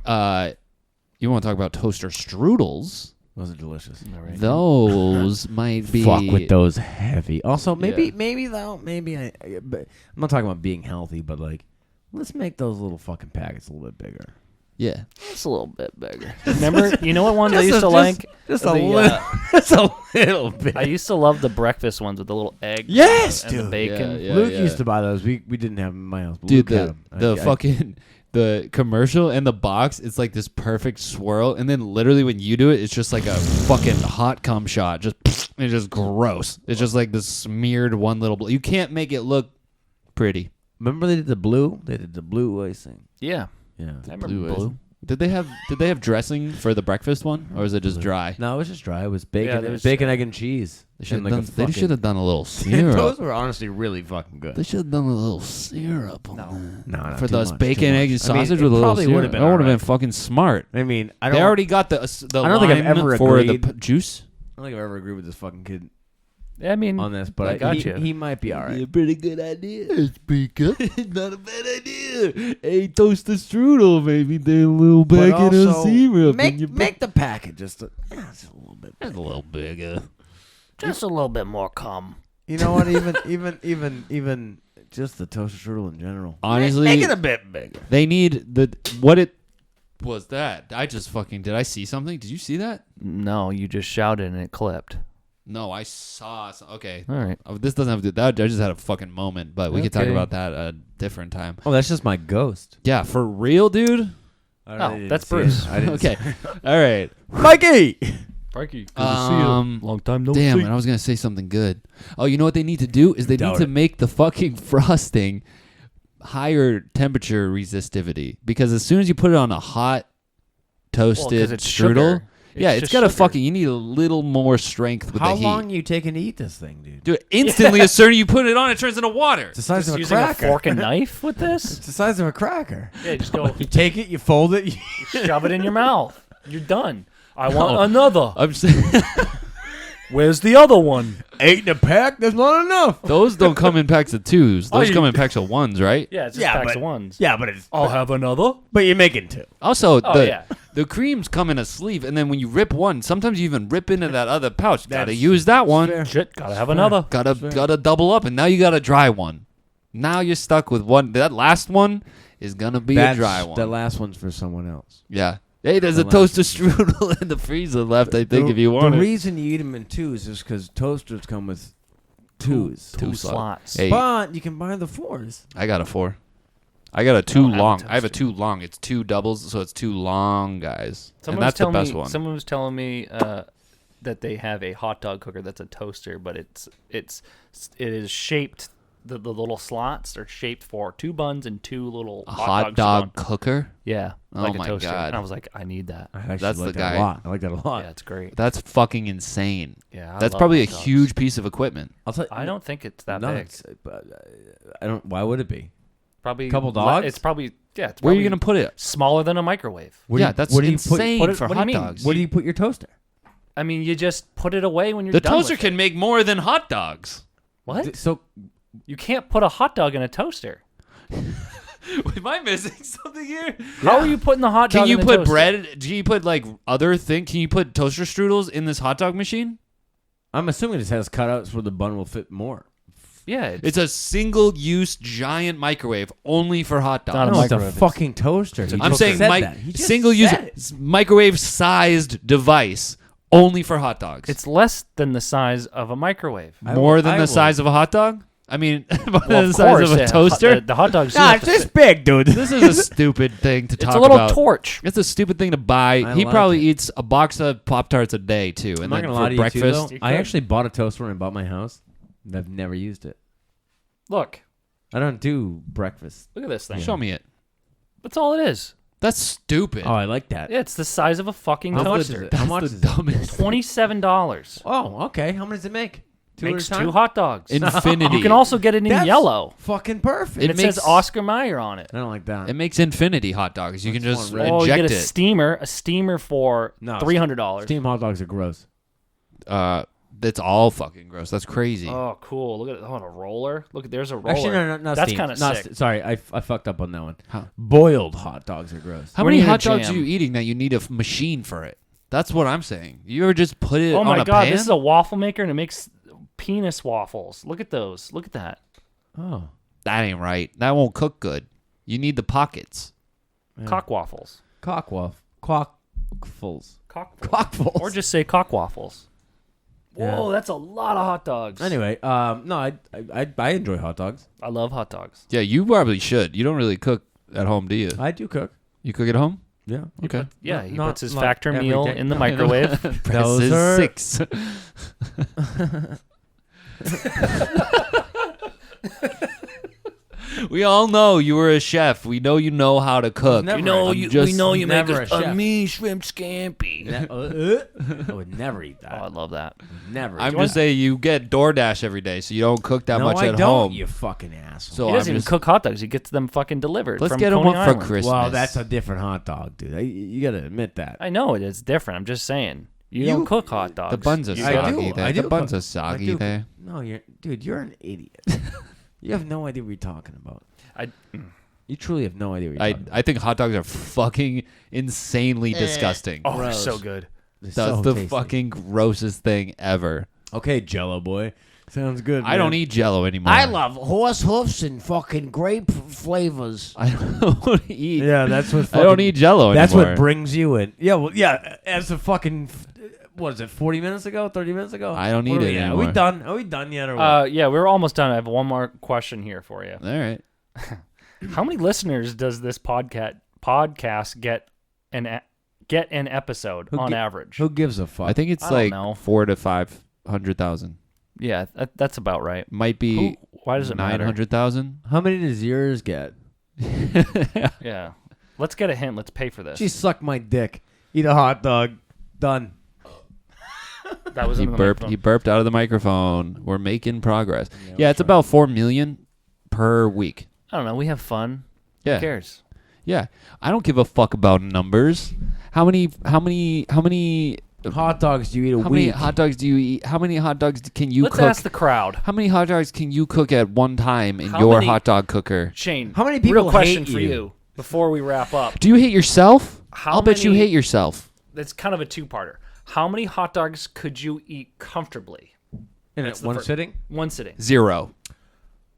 you want to talk about toaster strudels? Those are delicious. Those might be Fuck with those heavy. Also, Yeah. maybe but I'm not talking about being healthy, but like, let's make those little fucking packets a little bit bigger. Yeah, It's a little bit bigger. Remember, you know what ones I used to like? Just a The, little, just a little bit. I used to love the breakfast ones with the little egg. Yes, and the dude. bacon. Yeah, Luke used to buy those. We didn't have them in my house. But dude. Luke had The 'em. fucking the commercial and the box. It's like this perfect swirl, and then literally when you do it, it's just like a fucking hot cum shot. Just it's just gross. It's just like this smeared one little. You can't make it look pretty. Remember they did the blue? They did the blue icing. Yeah. Yeah. I remember blue. Did they have dressing for the breakfast one, or is it just dry? No, it was just dry. It was Yeah, bacon, there was- bacon, egg, and cheese. They should And have like a done. They fucking- should have done a little syrup. Those were honestly really fucking good. They should have done a little syrup on that. No, not For too those much, bacon, too egg, much. and I mean, sausage it with a little probably syrup. would have been That would have been alright. fucking smart. I mean, I They don't. already got the I don't think I've lime ever for agreed. the juice. I don't think I've ever agreed with this fucking kid I mean, on this, but I got he, you. he might be all right. pretty good idea. It's pretty good. Not a bad idea. Hey, toast the strudel, maybe. They're a little But bacon and also, syrup. make the packet just a little bit. a little bigger. just a little bit more cum. You know what? Even just the toaster strudel in general. Honestly, make it a bit bigger. they need what it was that. I just fucking did. I see something? Did you see that? No, you just shouted and it clipped. No, I saw. Okay. All right. This doesn't have to do that. I just had a fucking moment, but we could talk Okay. about that a different time. Oh, that's just my ghost. Yeah, for real, dude. Oh, that's Bruce. Okay. All right. Mikey. Frankie, good Long time no Damn, and I was gonna say something good. Oh, you know what they need to do is they Doubt need to it. make the fucking frosting higher temperature resistivity, because as soon as you put it on a hot toasted it's strudel, sugar. yeah, It's it's just got to sugar. fucking. You need a little more strength with How the heat. long you taking to eat this thing, dude? Dude, instantly as soon as you put it on, it turns into water. It's the size Just of a using a cracker. fork and knife with this? It's the size of a cracker. Yeah, just go You take it, you fold it. shove it in your mouth. You're done. I want another. I'm saying Where's the other one? 8 in a pack. There's not enough. those don't come in packs of 2s. Those you- come in packs of 1s, right? Yeah, it's just Yeah, packs but- of ones. Yeah, but it's I'll have another. but you're making 2. Also, yeah. the creams come in a sleeve, and then when you rip one, sometimes you even rip into that other pouch. Gotta That's use that one. fair. Shit, gotta have another. Gotta double up, and now you got a dry one. Now you're stuck with one. That last one is gonna be a dry one. That last one's for someone else. Yeah. Hey, there's a The toaster strudel in the freezer left. I think if you want the it. reason you eat them in 2s is because toasters come with 2s. Two slots. Hey, But you can buy the 4s. I got a 4. I got a 2 have a long. I have a toaster. 2 long. It's 2 doubles, so it's 2 long guys. Someone and was that's the telling best me, one. Someone was telling me that they have a hot dog cooker that's a toaster, but it is shaped. The little slots are shaped for 2 buns and 2 little A hot hot dogs dog to go on. cooker? Yeah, Oh like my a toaster. God. And I was like, I need that. I actually That's like the that guy. a lot. I like that a lot. Yeah, it's great. That's fucking insane. Yeah, I That's love probably a hot dogs. huge piece of equipment. I'll tell you, I don't think it's that no, big. it's, but, I don't. Why would it be? Probably couple le- dogs? It's probably It's Where are you probably gonna put it? smaller than a microwave. Yeah, that's what do you put- insane what do- for what do you hot mean? dogs. Where do you put your toaster? I mean, you just put it away when you're The done toaster with can make more than hot dogs. it. What? So You can't put a hot dog in a toaster. Am I missing something here? How are you putting the hot dog Can you in the put toaster? bread? Can you put like other thing? Can you put toaster strudels in this hot dog machine? I'm assuming it has cutouts where the bun will fit more. Yeah, It's a single-use giant microwave only for hot Not a dogs. No, it's a microwave. fucking toaster. He I'm just saying said that. He just single-use said it. microwave-sized device only for hot dogs. it's less than the size of a microwave. more than I the will- size of a hot dog. I mean, Well, the of size course, of a yeah, toaster. The hot dogs. Nah, it's this big, dude. This is a stupid thing to talk It's a little about. torch. It's a stupid thing to buy. I He like probably it. eats a box of Pop-Tarts a day, too. I'm And not then gonna for lie to breakfast. you too, though. You I could. actually bought a toaster when I bought my house. And I've never used it. Look I don't do breakfast. at this thing. Show me it. That's all it is. That's stupid. Oh, I like that. Yeah, it's the size of a fucking How much is toaster. it? How That's much the is it? dumbest. $27. Oh, okay. How much does it make? Two Makes at a time? 2 hot dogs. Infinity. You can also get it in That's yellow. Fucking perfect. And It it says makes- Oscar Mayer on it. I don't like that. It makes infinity hot dogs. You can That's just one red. Oh, you inject get a steamer for No, $300. Steam hot dogs are gross. it. That's all fucking gross. That's crazy. Oh, cool. Look at a roller. Look, there's a roller. Actually, no, not That's steam. kind of Not sick. sorry, I fucked up on that one. Huh. Boiled hot dogs are gross. How We're many gonna hot need a dogs are jam. you eating that you need a machine for it? That's what I'm saying. You ever just put it Oh on my a god, pan? this is a waffle maker and it makes penis waffles. Look at those. Look at that. Oh. That ain't right. That won't cook good. You need the pockets. Cock waffles. Cockwaffles. Cockfuls. Cockfuls. Or just say cock waffles. Yeah. Whoa, that's a lot of hot dogs. Anyway, no, I enjoy hot dogs. I love hot dogs. Yeah, you probably should. You don't really cook at home, do you? I do cook. You cook at home? Yeah. Okay. Yeah, he Not- puts his not factor every meal day. in the microwave. Presses are- 6. We all know you were a chef. We know you know how to cook. never- You know, I'm you, just we know you make never a a chef. mean shrimp scampi. I would never eat Oh, that. I love that. Never. I'm eat just that. saying you get DoorDash every day, so you don't cook that no, much I at don't, home. you fucking asshole. So He I'm doesn't even just, cook hot dogs. He gets them fucking delivered. let's from get them Coney one for Island. Christmas. Well, that's a different hot dog, dude. You gotta admit that. I know it is different. I'm just saying. You You- don't cook hot dogs. The buns are You I got- do. soggy there. I do The buns cook- are soggy I do- there. No, you're an idiot. You have no idea what you're talking about. You truly have no idea what you're talking about. I think hot dogs are fucking insanely disgusting. Oh, they're Gross. so good. It's That's so the tasty. fucking grossest thing ever. Okay, Jello boy. Sounds good. I don't man. eat Jello anymore. I love horse hoofs and fucking grape flavors. I don't eat. Yeah, that's what. I don't eat Jello anymore. That's what brings you in. Yeah, well, yeah. As a fucking, what is it? 40 minutes ago? 30 minutes ago? I don't What eat are it we at? anymore. Are we done? Are we done yet or what? Yeah, we're almost done. I have one more question here for you. All right. How many listeners does this podcast get an episode Who on gi- average? Who gives a fuck? I think it's I don't like know. 400,000 to 500,000. Yeah, that's about right. Might be Why does it matter? 900,000. How many does yours get? Yeah. Let's get a hint. Let's pay for this. She suck my dick. Eat a hot dog. Done. That was He in the burped. microphone. He burped out of the microphone. We're making progress. Yeah, it's about 4 million per week. I don't know. We have fun. Yeah. Who cares? Yeah. I don't give a fuck about numbers. How many Hot dogs do you eat a how week? many hot dogs do you eat? How many hot dogs can you Let's cook? ask the crowd. How many hot dogs can you cook at one time in How your many- hot dog cooker? Shane, How many people real question hate for you? you before we wrap up. Do you hate yourself? How I'll bet you many- hate yourself. That's kind of a two-parter. How many hot dogs could you eat comfortably? In That's the one fir- sitting? One sitting. 0.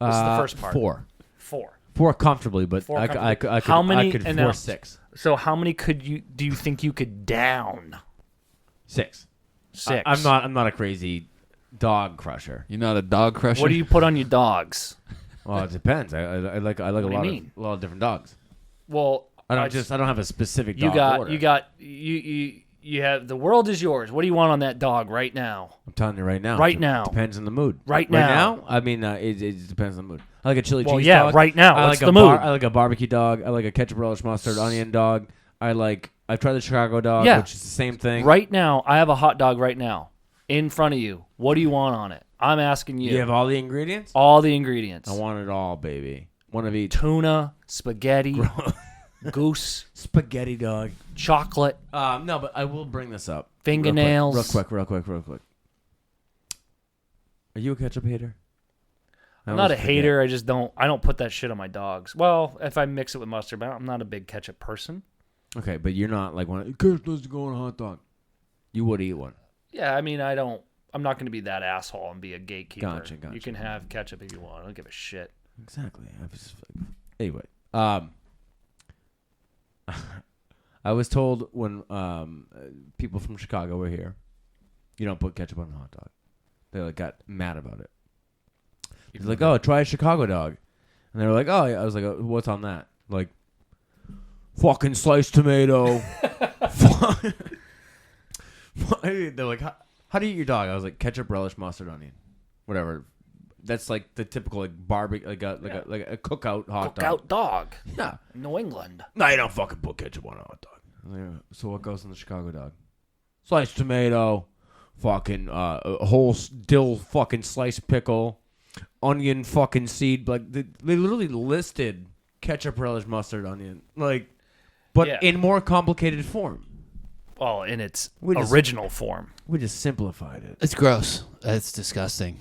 This is the first part. 4. 4. 4 comfortably, but Four I comfortably. could. How many I could and force now- 6. So how many do you think you could down? 6. 6. I'm not a crazy dog crusher. You're not a dog crusher? What do you put on your dogs? Well, it depends. I like a do you lot mean? of different dogs. Well, I don't have a specific you dog order. you have the world is yours. What do you want on that dog right now? I'm telling you right now. Right It now. depends on the mood. Right Right now. now? I mean, it depends on the mood. I like a chili Well, cheese yeah, dog. right now. I What's like the a mood? I like a barbecue dog. I like a ketchup relish mustard onion dog. I've tried the Chicago dog, Yeah. which is the same thing. Right now, I have a hot dog right now in front of you. What do you want on it? I'm asking you. You have all the ingredients? all the ingredients. I want it all, baby. One of each. Tuna, spaghetti, goose, Spaghetti dog. chocolate, No, but I will bring this up. fingernails. Real quick. Are you a ketchup hater? I I'm not a always forget. hater. I don't put that shit on my dogs. Well, if I mix it with mustard, but I'm not a big ketchup person. Okay, but you're not like one. Ketchup doesn't go on a hot dog. You would eat one. Yeah, I mean, I'm not going to be that asshole and be a gatekeeper. Gotcha. You can have ketchup if you want. I don't give a shit. Exactly. Anyway, I was told when people from Chicago were here, you don't put ketchup on a hot dog. They got mad about it. He's like, oh, try a Chicago dog. And they were like, oh, yeah. I was like, oh, what's on that? Like, fucking sliced tomato. They're like, how do you eat your dog? I was like, ketchup, relish, mustard, onion, whatever. That's like the typical like barbecue, like a cookout hot dog. Cookout dog. Yeah. New England. No, you don't fucking put ketchup on a hot dog. I was like, so what goes in the Chicago dog? Sliced tomato, fucking a whole dill fucking sliced pickle, onion fucking seed. Like they literally listed ketchup, relish, mustard, onion, like, but in more complicated form. Well, in its just- original form. We just simplified it. It's gross. It's disgusting.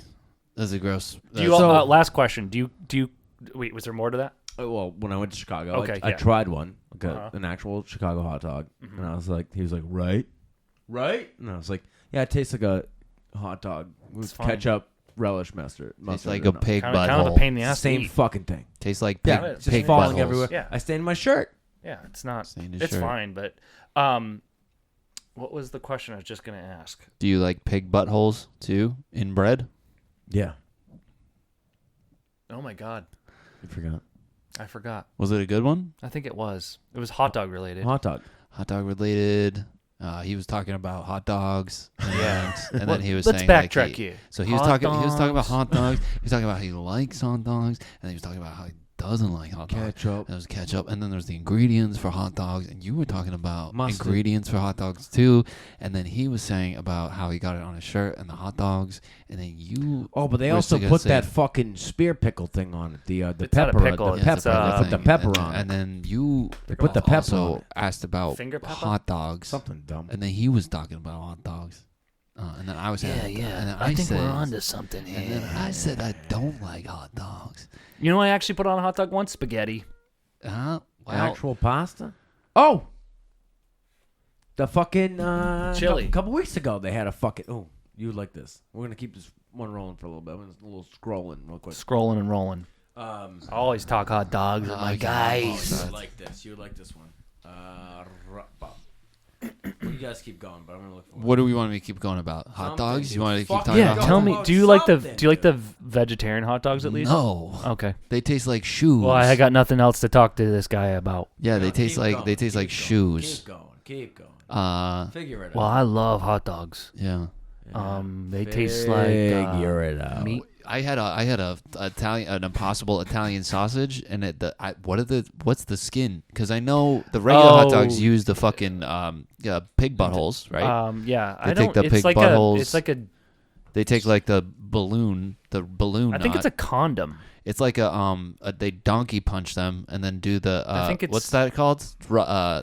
That's a gross. Do you? Last question. Do you? Wait, was there more to that? Well, when I went to Chicago, Okay, I yeah. tried one, like an actual Chicago hot dog, and I was like, he was like, right, and I was like, yeah, it tastes like a hot dog with fine. ketchup, relish, mustard. Tastes like a pig Kind of a butthole. pain in the ass. to Same eat. fucking thing. Tastes like pig, Yeah, it's pig just falling buttholes. everywhere. Yeah. I stained my shirt. Yeah, it's not. Stained his It's shirt. fine, but what was the question I was just gonna ask? Do you like pig buttholes too in bread? Yeah, Oh my god, I forgot. I forgot. Was it a good one? I think it was. It was hot dog related. Hot dog. Hot dog related. He was talking about hot dogs. Yeah. And then he was Let's saying like, backtrack he- you. So he was Hot talking. He was talking about dogs. hot dogs. He was talking about how he likes hot dogs, and then he was talking about how he doesn't like hot dogs. Ketchup. There was ketchup, and then there's the ingredients for hot dogs, and you were talking about Mustard. ingredients for hot dogs too. And then he was saying about how he got it on his shirt and the hot dogs, and then you. Oh, but they were also gonna put say- that fucking spear pickle thing on it. The It's not a pepper. pickle, The it's, pepper. uh, They put the pepper on and it. then you They put the pepper also on it. asked about Finger pepper? hot dogs. Something dumb. And then he was talking about hot dogs. And then I was saying, and then I think said, we're onto something and here. then I said I don't like hot dogs. You know, I actually put on a hot dog once. Spaghetti. Well, Actual pasta? Oh! The fucking Chili. A couple weeks ago they had a fucking you would like this. We're gonna keep this one rolling for a little bit. I'm gonna a little scrolling real quick. Scrolling and rolling. I always talk hot dogs with my yeah. guys. You would like this. You would like this one. You guys keep going, but I'm gonna look for what do we want me to keep going about? Hot Something, dogs? You dude. want to keep Fuck talking Yeah, about? tell hot me. about Do you like the something, vegetarian hot dogs at least? No, Okay. they taste like shoes. Well, I got nothing else to talk to this guy about. yeah, they No, taste keep like going, they taste keep like going, shoes. Keep going. Figure it Well, out. I love hot dogs. Yeah, They taste like Figure it out. meat. I had an impossible Italian sausage, and what's the skin? Because I know the regular hot dogs Oh. use the fucking pig buttholes, right? Yeah, They I take don't. the It's pig like buttholes. It's like a. They take like the balloon. I think it's a condom. It's like they donkey punch them and then do the I think it's- what's that called?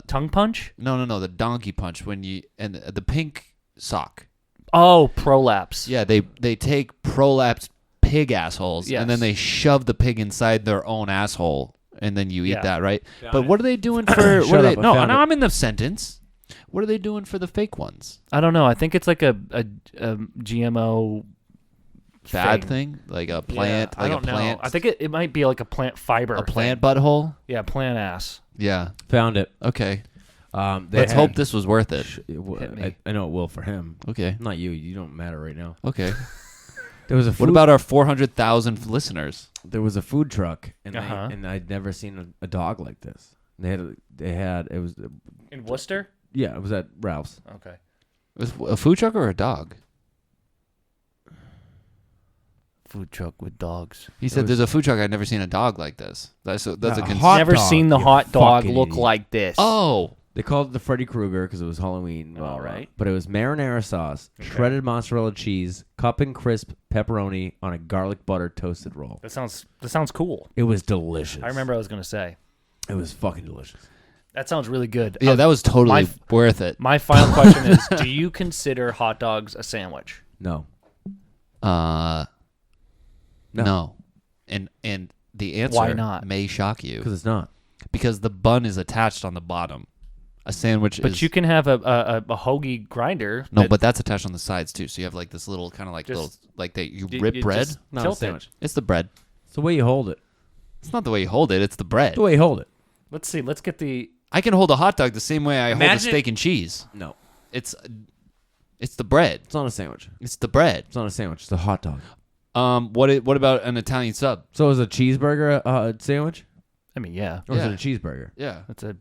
Tongue punch. No, the donkey punch when you and the pink sock. Oh, prolapse. Yeah, they take prolapsed pig assholes and then Yes. they shove the pig inside their own asshole and then you eat Yeah. that, right? But what are they doing for? what Shut are they, up, I no, found now it. I'm in the sentence. What are they doing for the fake ones? I don't know. I think it's like a GMO Bad thing, like a plant, Yeah, like I don't a plant. know. I think it might be like a plant fiber. a plant thing. butthole. Yeah, plant ass. Yeah. Found it. Okay. They Let's had- hope this was worth it. Hit me. I know it will for him. Okay. Not you. You don't matter right now. Okay. There was a What about our 400,000 listeners? there was a food truck and Uh-huh. and I'd never seen a dog like this. They had it was In Worcester. yeah, it was at Ralph's. Okay. Was a food truck or a dog? Food truck with dogs. He said there's a food truck. I'd never seen a dog like this. That's a A cons- hot Never dog, seen the you hot dog fucking look idiot. like this. Oh, They called it the Freddy Krueger because it was Halloween. All right. But it was marinara sauce, shredded mozzarella cheese, cup and crisp pepperoni on a garlic butter toasted roll. That sounds cool. It was delicious. I remember I was gonna say It was fucking delicious. that sounds really good. yeah, that was totally my- worth it. My final question is: do you consider hot dogs a sandwich? No. No. No. And the answer Why not? may shock you Because it's not. because the bun is attached on the bottom. A sandwich But is you can have a hoagie grinder. no, that but that's attached on the sides too. So you have like this little kind of like Just- little like that you you- rip you bread. just Not tilt a sandwich. It's the bread. It's the way you hold it. It's not the way you hold it. It's the bread. It's the way you hold it. Let's see. Let's get the. I can hold a hot dog the same way I hold a Imagine- steak and cheese. No. It's the bread. It's not a sandwich. It's the bread. It's not a sandwich. It's a hot dog. What about an Italian sub? So is a cheeseburger a sandwich? I mean, yeah. Or is Yeah. it a cheeseburger? Yeah. It's a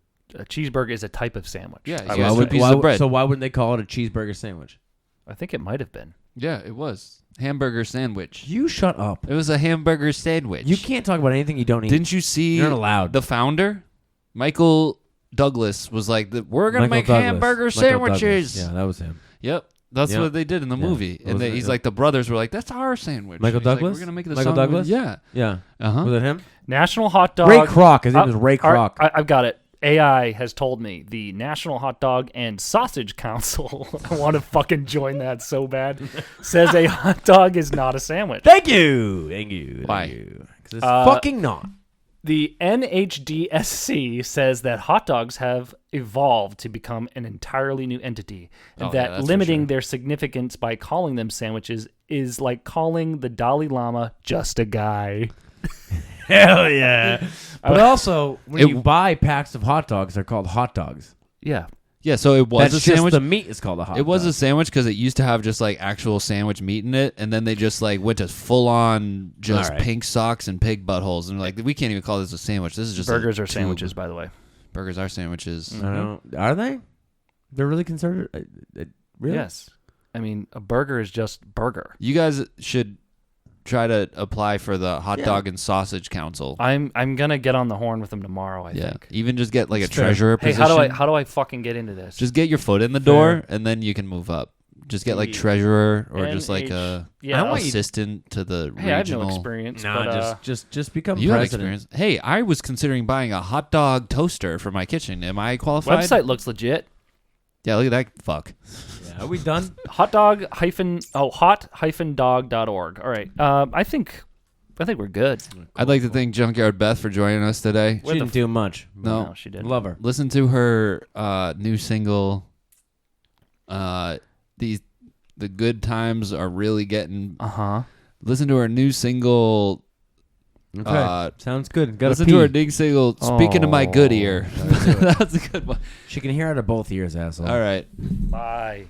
cheeseburger is a type of sandwich. Yeah, I, you would guys say. pieces of bread. So why wouldn't they call it a cheeseburger sandwich? I think it might have been. Yeah, it was hamburger sandwich. You shut up. It was a hamburger sandwich. You can't talk about anything you don't eat. Didn't you see? You're not allowed. The founder, Michael Douglas, was like, "We're gonna Michael make Douglas. hamburger Michael sandwiches." Douglas. Yeah, that was him. Yep, that's Yep. what they did in the Yeah. movie. Was And it- he's like, the brothers were like, "That's our sandwich." Michael And he's like, Douglas? We're gonna make the Michael song- Douglas? Yeah. Yeah. Uh-huh. Was it him? National Hot Dog. Ray Kroc. His name is Ray all right, Kroc. I've got it. AI has told me the National Hot Dog and Sausage Council. I want to fucking join that so bad. Says a hot dog is not a sandwich. Thank you. Thank you. Why? Because it's fucking not. The NHDSC says that hot dogs have evolved to become an entirely new entity, and Oh, yeah, that that's for limiting sure. their significance by calling them sandwiches is like calling the Dalai Lama just a guy. Hell yeah. But also, when It- you buy packs of hot dogs, they're called hot dogs. Yeah. Yeah, so it was That's a just sandwich. the meat is called a hot dog. It was a sandwich because it used to have just like actual sandwich meat in it, and then they just like went to full on just All right. pink socks and pig buttholes, and like we can't even call this a sandwich. This is just Burgers a are tube. sandwiches, by the way. Burgers are sandwiches. I don't. Are they? They're really considered. Really? Yes. I mean, a burger is just burger. You guys should try to apply for the hot dog and sausage council. I'm gonna get on the horn with them tomorrow. I Yeah, think. even just get like a It's fair. treasurer Hey, position. how do I fucking get into this? Just get your foot in the door, and then you can move up. Just get like The treasurer or just like NH a yeah. I want you- assistant to the Hey, I have regional. no experience. Nah, but, just become You have president. experience. Hey, I was considering buying a hot dog toaster for my kitchen. Am I qualified? website looks legit. Yeah, look at that fuck. Yeah, are we done? hot-dog.org. All right. I think we're good. I'd like to thank Junkyard Beth for joining us today. She didn't do much. No. No, she did. Love her. Listen to her new single. The good times are really getting. Uh-huh. Listen to her new single. Okay. Sounds good. Got Listen to to her pee. new single. Speaking of my good ear, Oh, that's a good one. She can hear out of both ears, asshole. All right. Bye.